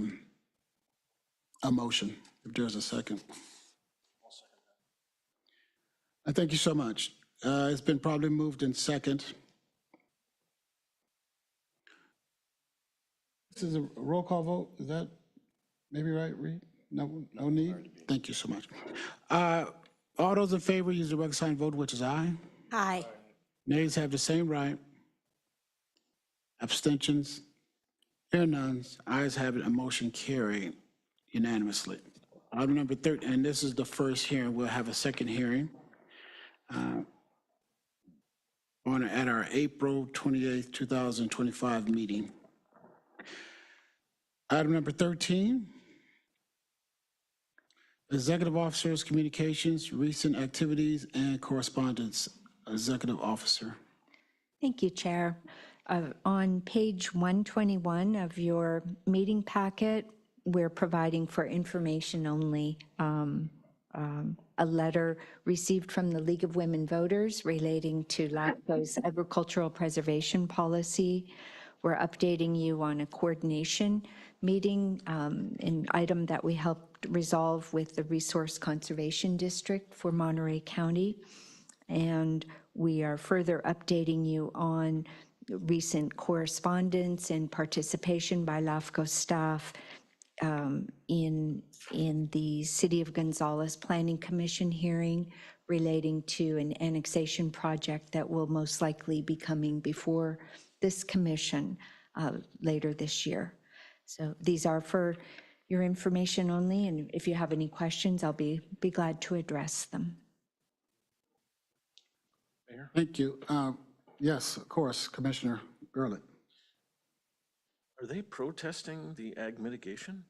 motion, if there's a second. I thank you so much. It's been probably moved in second. This is a roll call vote, is that maybe right, Reed? No need? Thank you so much. All those in favor use the record sign vote, which is aye. Aye. Nays have the same right. Abstentions? Hear none. Ayes have it, a motion carried unanimously. Item number 13, and this is the first hearing. We'll have a second hearing at our April 28th, 2025 meeting. Item number 13, Executive Officers, Communications, Recent Activities, and Correspondence. Executive Officer. Thank you, Chair. On page 121 of your meeting packet, we're providing for information only a letter received from the League of Women Voters relating to LAFCO's agricultural preservation policy. We're updating you on a coordination meeting, an item that we helped resolve with the Resource Conservation District for Monterey County. And we are further updating you on recent correspondence and participation by LAFCO staff in the City of Gonzales Planning Commission hearing relating to an annexation project that will most likely be coming before this commission later this year. So these are for your information only, and if you have any questions, I'll be glad to address them. Thank you. Yes, of course, Commissioner Gurlitt. Are they protesting the ag mitigation?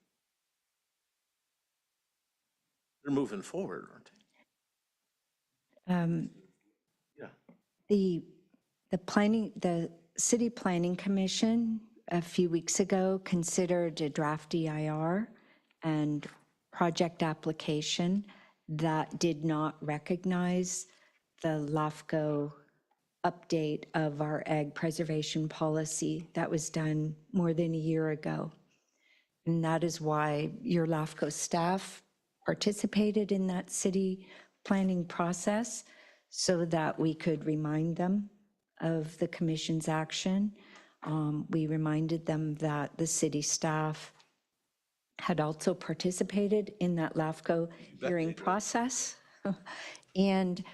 They're moving forward, aren't they? Yeah. The City Planning Commission a few weeks ago considered a draft EIR and project application that did not recognize the LAFCO update of our ag preservation policy that was done more than a year ago. And that is why your LAFCO staff participated in that city planning process so that we could remind them of the commission's action. We reminded them that the city staff had also participated in that LAFCO hearing process. And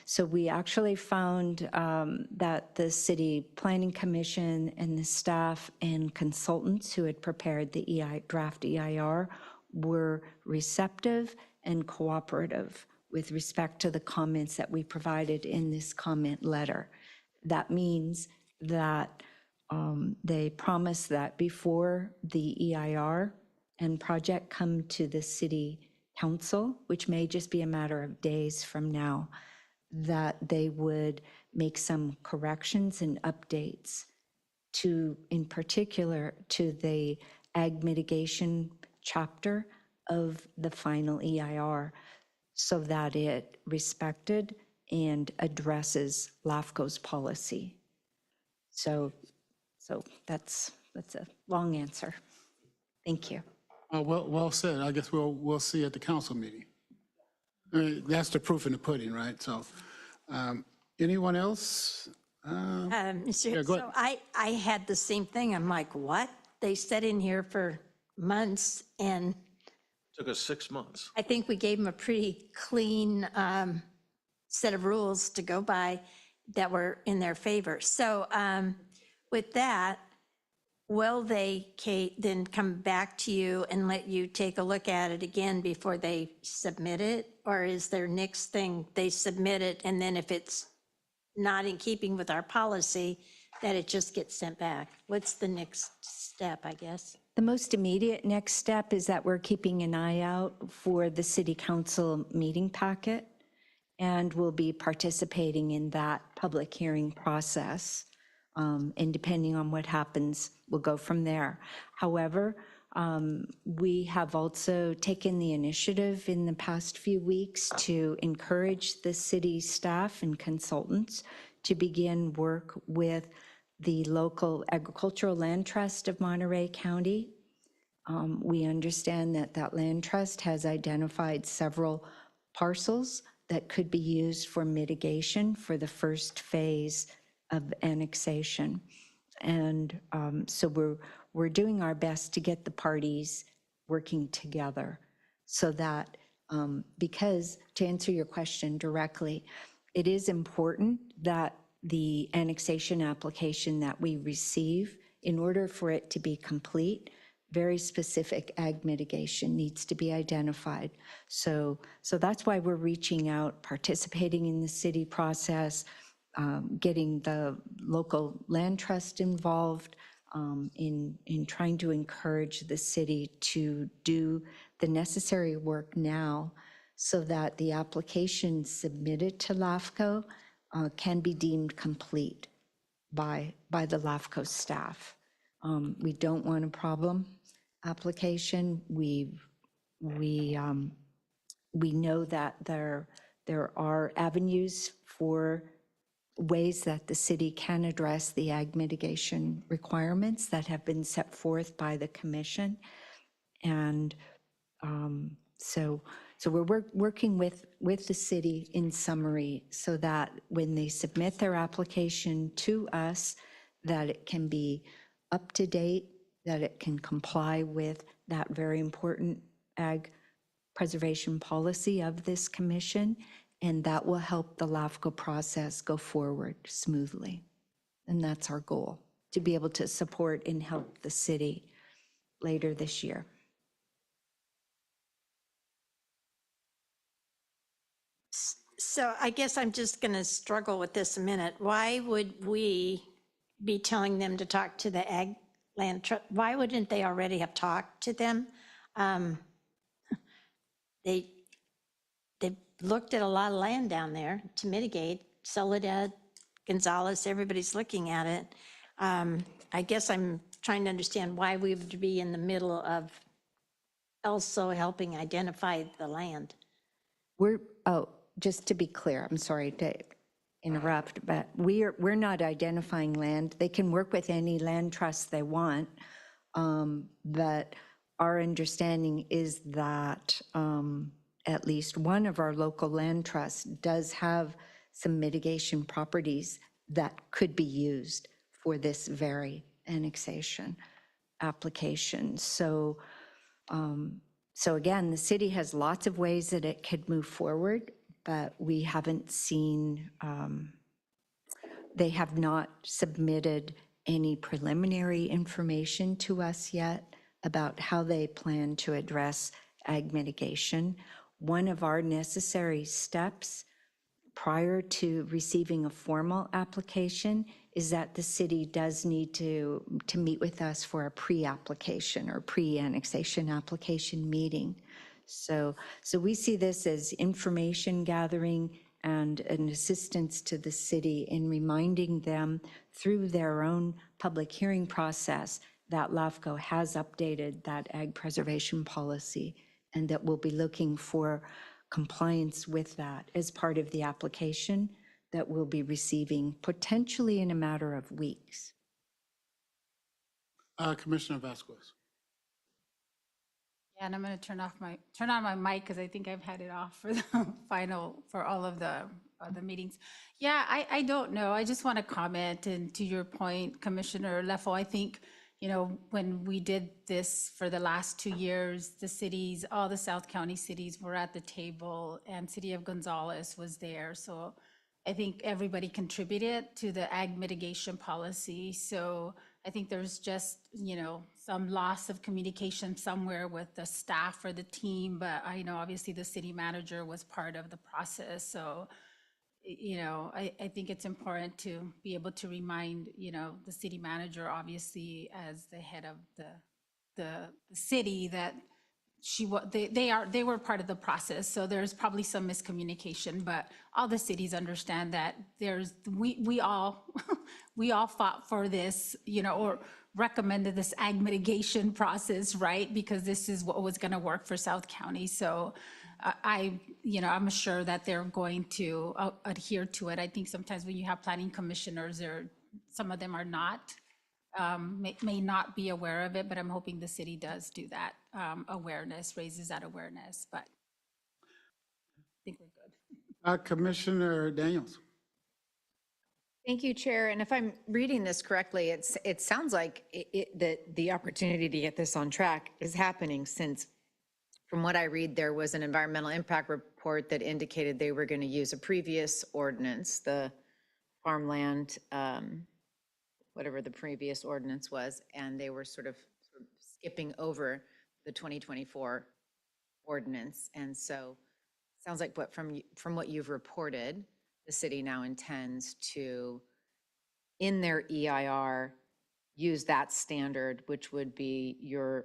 so we actually found that the City Planning Commission and the staff and consultants who had prepared the draft EIR were receptive and cooperative with respect to the comments that we provided in this comment letter. That means that they promised that before the EIR and project come to the City Council, which may just be a matter of days from now, that they would make some corrections and updates to, in particular, to the ag mitigation chapter of the final EIR so that it respected and addresses LAFCO's policy. So that's a long answer. Thank you. Well said. I guess we'll see at the council meeting. I mean, that's the proof in the pudding, right? So anyone else? Yeah, go So ahead. I had the same thing. I'm like, what? They sat in here for months, and Took us 6 months. I think we gave them a pretty clean set of rules to go by that were in their favor. So with that, will they, Kate, then come back to you and let you take a look at it again before they submit it? Or is their next thing, they submit it, and then if it's not in keeping with our policy, that it just gets sent back? What's the next step, I guess? The most immediate next step is that we're keeping an eye out for the city council meeting packet, and we'll be participating in that public hearing process. And depending on what happens, we'll go from there. However, we have also taken the initiative in the past few weeks to encourage the city staff and consultants to begin work with the local agricultural land trust of Monterey County. We understand that that land trust has identified several parcels that could be used for mitigation for the first phase of annexation. And so we're doing our best to get the parties working together so that, because to answer your question directly, it is important that the annexation application that we receive, in order for it to be complete, very specific ag mitigation needs to be identified. So that's why we're reaching out, participating in the city process, getting the local land trust involved in trying to encourage the city to do the necessary work now so that the application submitted to LAFCO can be deemed complete by the LAFCO staff. We don't want a problem application. We know that there are avenues for ways that the city can address the ag mitigation requirements that have been set forth by the commission. And so we're working with the city in summary so that when they submit their application to us, that it can be up to date, that it can comply with that very important ag preservation policy of this commission, and that will help the LAFCO process go forward smoothly. And that's our goal, to be able to support and help the city later this year. So I guess I'm just going to struggle with this a minute. Why would we be telling them to talk to the ag land trust? Why wouldn't they already have talked to them? They've looked at a lot of land down there to mitigate. Soledad, Gonzalez, everybody's looking at it. I guess I'm trying to understand why we would be in the middle of also helping identify the land. Just to be clear, I'm sorry to interrupt, but we're not identifying land. They can work with any land trust they want, but our understanding is that at least one of our local land trusts does have some mitigation properties that could be used for this very annexation application. So again, the city has lots of ways that it could move forward, but we haven't seen, they have not submitted any preliminary information to us yet about how they plan to address ag mitigation. One of our necessary steps prior to receiving a formal application is that the city does need to meet with us for a pre-application or pre-annexation application meeting. So we see this as information gathering and an assistance to the city in reminding them through their own public hearing process that LAFCO has updated that ag preservation policy and that we'll be looking for compliance with that as part of the application that we'll be receiving potentially in a matter of weeks. Commissioner Vasquez. Yeah, and I'm going to turn on my mic because I think I've had it off for the for all of the the meetings. Yeah, I don't know. I just want to comment, and to your point, Commissioner Leffel, I think, when we did this for the last 2 years, the cities, all the South County cities were at the table, and City of Gonzales was there. So I think everybody contributed to the ag mitigation policy. So I think there's just, some loss of communication somewhere with the staff or the team, but I know obviously the city manager was part of the process. So, I think it's important to be able to remind, the city manager, obviously as the head of the city, that they were part of the process. So there's probably some miscommunication, but all the cities understand that we all we all fought for this, or recommended this ag mitigation process, right? Because this is what was going to work for South County. So I'm sure that they're going to adhere to it. I think sometimes when you have planning commissioners, some of them are not, may not be aware of it, but I'm hoping the city does do that raises that awareness, but I think we're good. Commissioner Daniels. Thank you, Chair. And if I'm reading this correctly, it sounds like that the opportunity to get this on track is happening, since from what I read, there was an environmental impact report that indicated they were going to use a previous ordinance, the farmland, whatever the previous ordinance was, and they were sort of skipping over the 2024 ordinance. And so it sounds like from what you've reported, the city now intends to, in their EIR, use that standard, which would be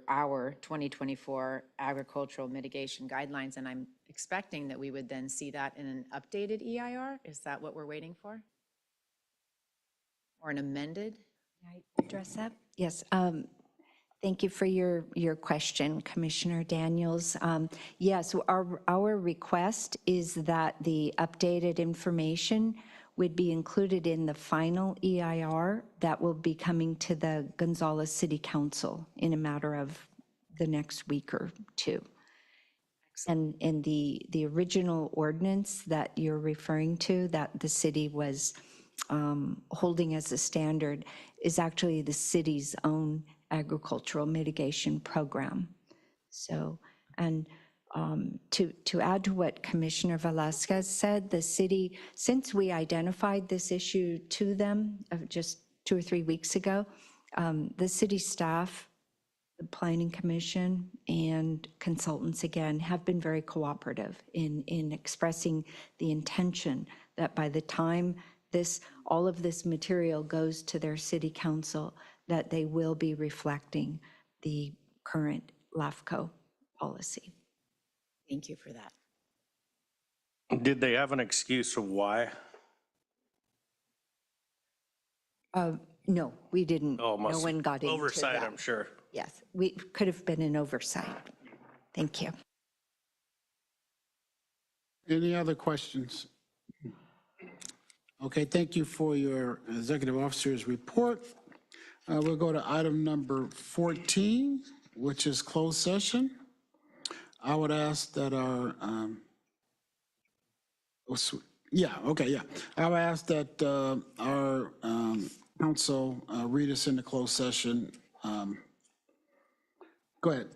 our 2024 agricultural mitigation guidelines. And I'm expecting that we would then see that in an updated EIR. Is that what we're waiting for? Or an amended? Can I address that? Yes. Thank you for your question, Commissioner Daniels. Yes, our request is that the updated information would be included in the final EIR that will be coming to the Gonzales City Council in a matter of the next week or two. And in the original ordinance that you're referring to, that the city was holding as a standard, is actually the city's own agricultural mitigation program. So, and to add to what Commissioner Velasquez said, the city, since we identified this issue to them just 2 or 3 weeks ago, the city staff, the Planning Commission, and consultants again have been very cooperative in expressing the intention that by the time all of this material goes to their city council, that they will be reflecting the current LAFCO policy. Thank you for that. Did they have an excuse of why? No, we didn't. Oh, No one got into that. Oversight, I'm sure. Yes, we could have been an oversight. Thank you. Any other questions? Okay, thank you for your executive officer's report. We'll go to item number 14, which is closed session. I would ask that our, I would ask that our council read us into closed session. Go ahead.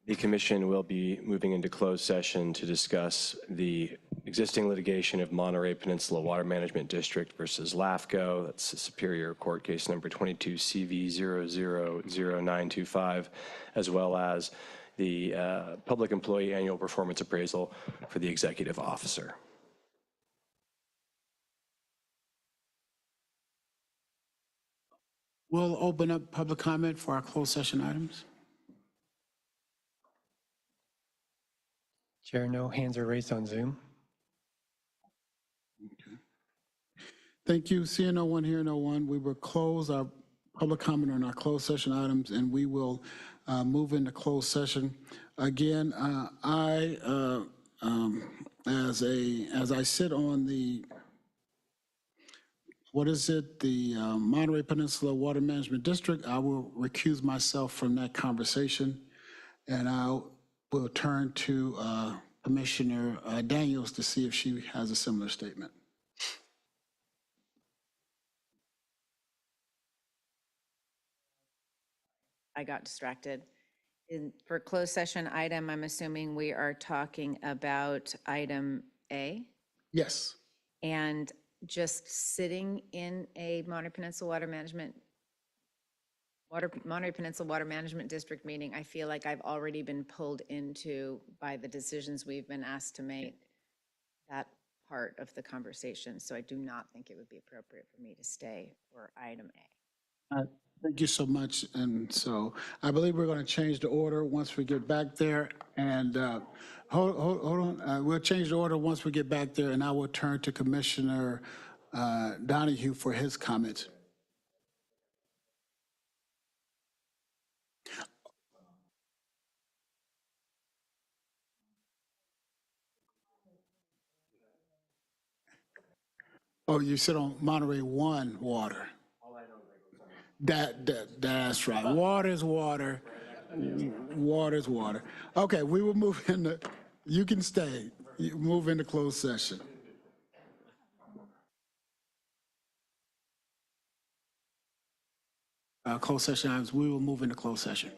The commission will be moving into closed session to discuss the existing litigation of Monterey Peninsula Water Management District versus LAFCO. That's Superior Court Case number 22 CV000925, as well as the Public Employee Annual Performance Appraisal for the executive officer. We'll open up public comment for our closed session items. Chair, no hands are raised on Zoom. Okay. Thank you. Seeing no one, hearing no one, we will close our public comment on our closed session items, and we will move into closed session. Again, as I sit on the what is it? The Monterey Peninsula Water Management District. I will recuse myself from that conversation. And I will turn to Commissioner Daniels to see if she has a similar statement. I got distracted. For closed session item, I'm assuming we are talking about item A Yes. and just sitting in a Monterey Peninsula Water Management District meeting. I feel like I've already been pulled into by the decisions we've been asked to make that part of the conversation. So I do not think it would be appropriate for me to stay for item A. Thank you so much. And so I believe we're going to change the order once we get back there. And hold on. We'll change the order once we get back there, and I will turn to Commissioner Donahue for his comments. Oh, you sit on Monterey 1 water. That's right. Water is water. Water is water. Okay, we will move into, you can stay. You move into closed session. Closed session items, we will move into closed session.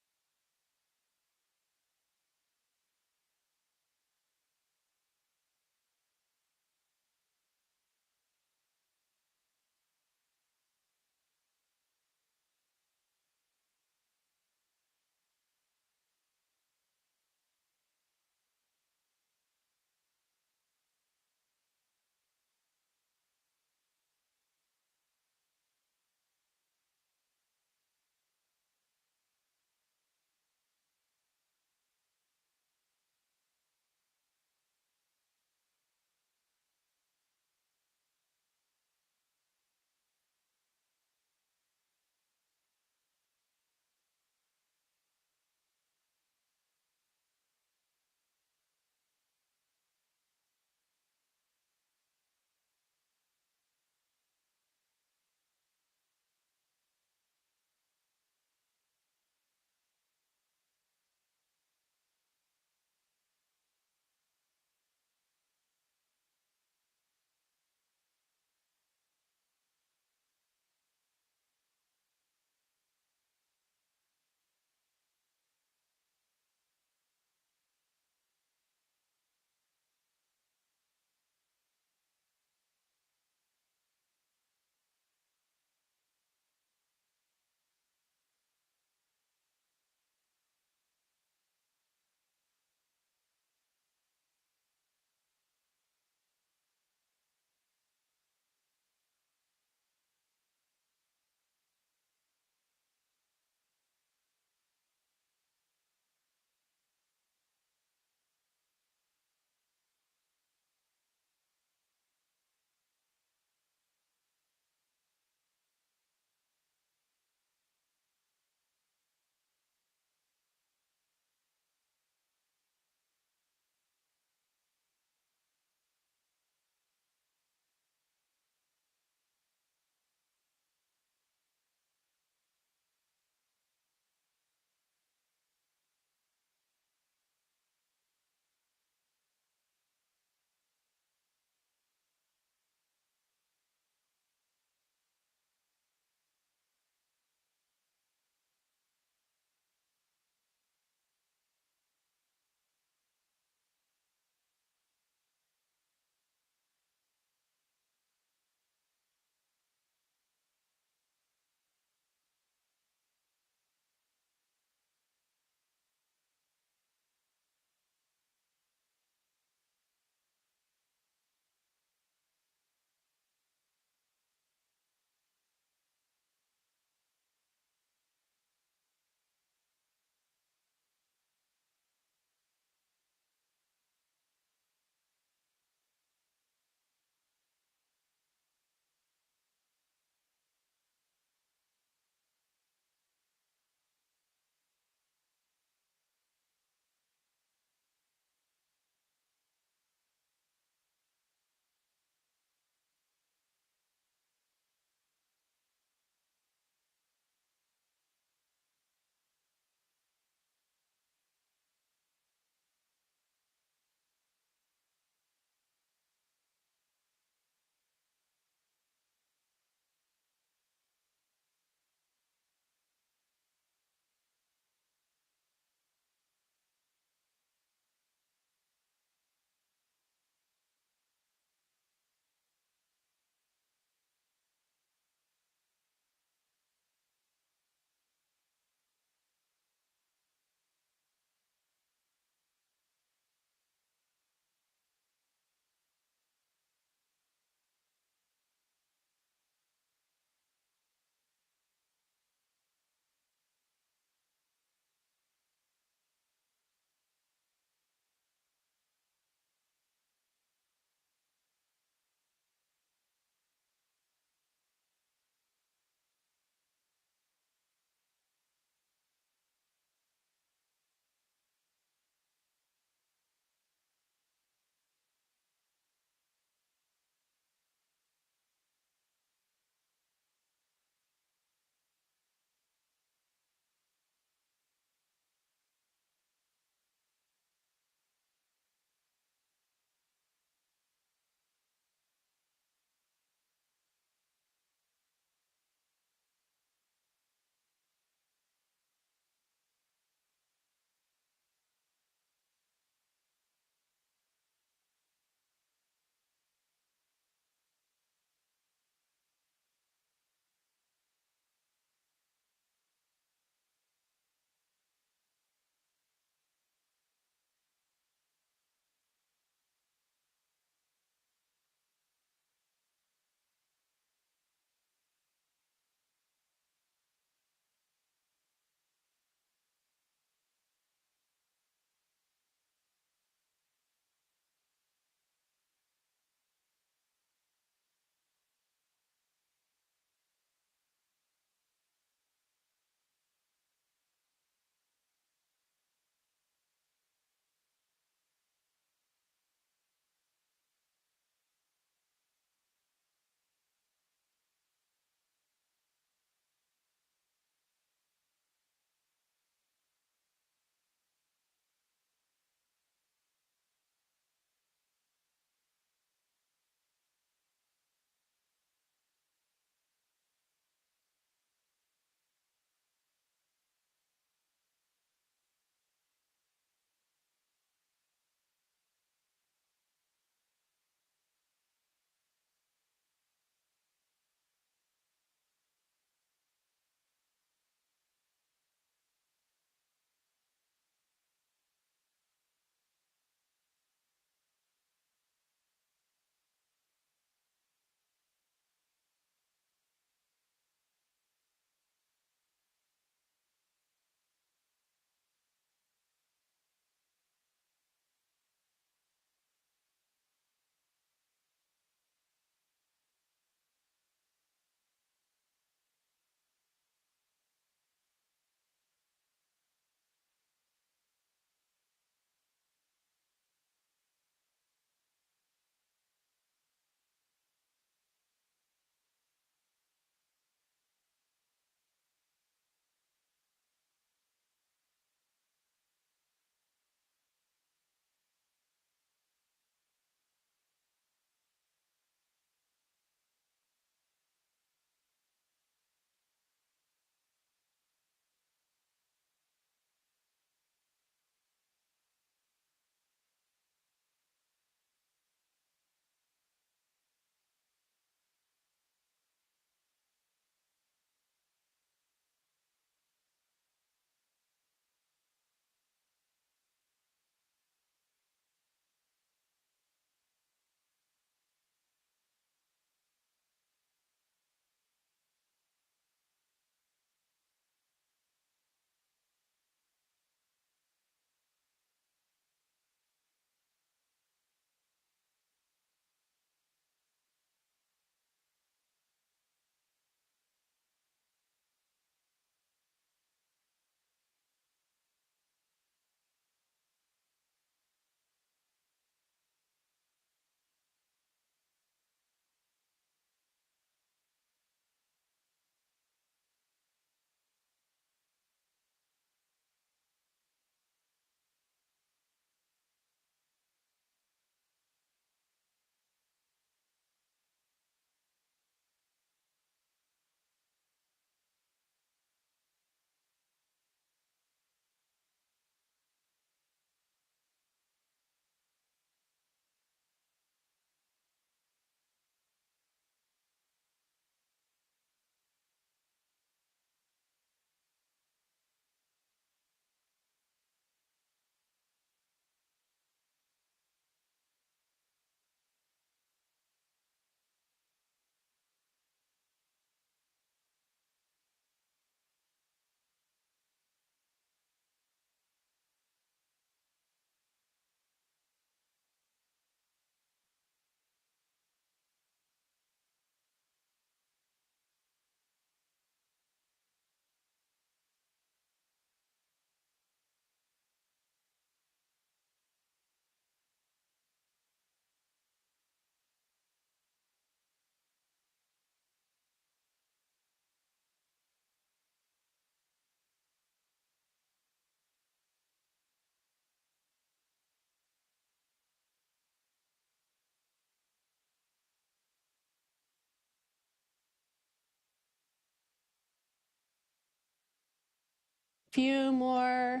Few more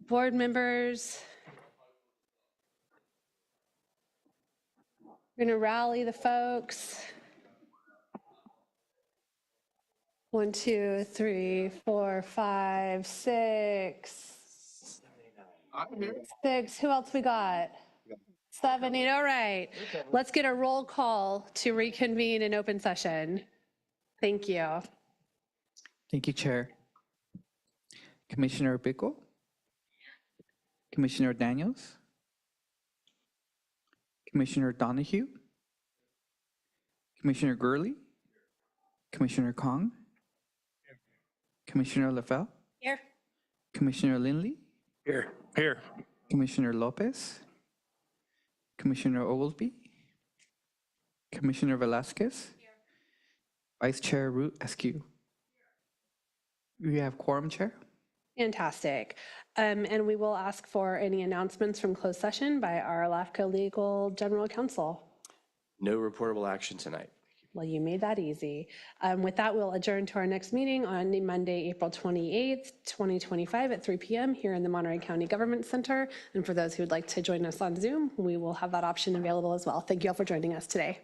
board members. We're going to rally the folks. 1, 2, 3, 4, 5, 6. 6. Who else we got? 7, 8. All right. Let's get a roll call to reconvene in open session. Thank you. Thank you, Chair. Commissioner Bickle? Commissioner Daniels? Commissioner Donahue? Commissioner Gurley? Commissioner Kong? Commissioner LaFell? Here. Commissioner Lindley? Here. Here. Commissioner Lopez? Commissioner Oglesby? Commissioner Velasquez? Vice Chair Root Askew? We have quorum, Chair? Fantastic. And we will ask for any announcements from closed session by our LAFCO Legal General Counsel. No reportable action tonight. Well, you made that easy. With that, we'll adjourn to our next meeting on Monday, April 28th, 2025 at 3 p.m. here in the Monterey County Government Center. And for those who would like to join us on Zoom, we will have that option available as well. Thank you all for joining us today.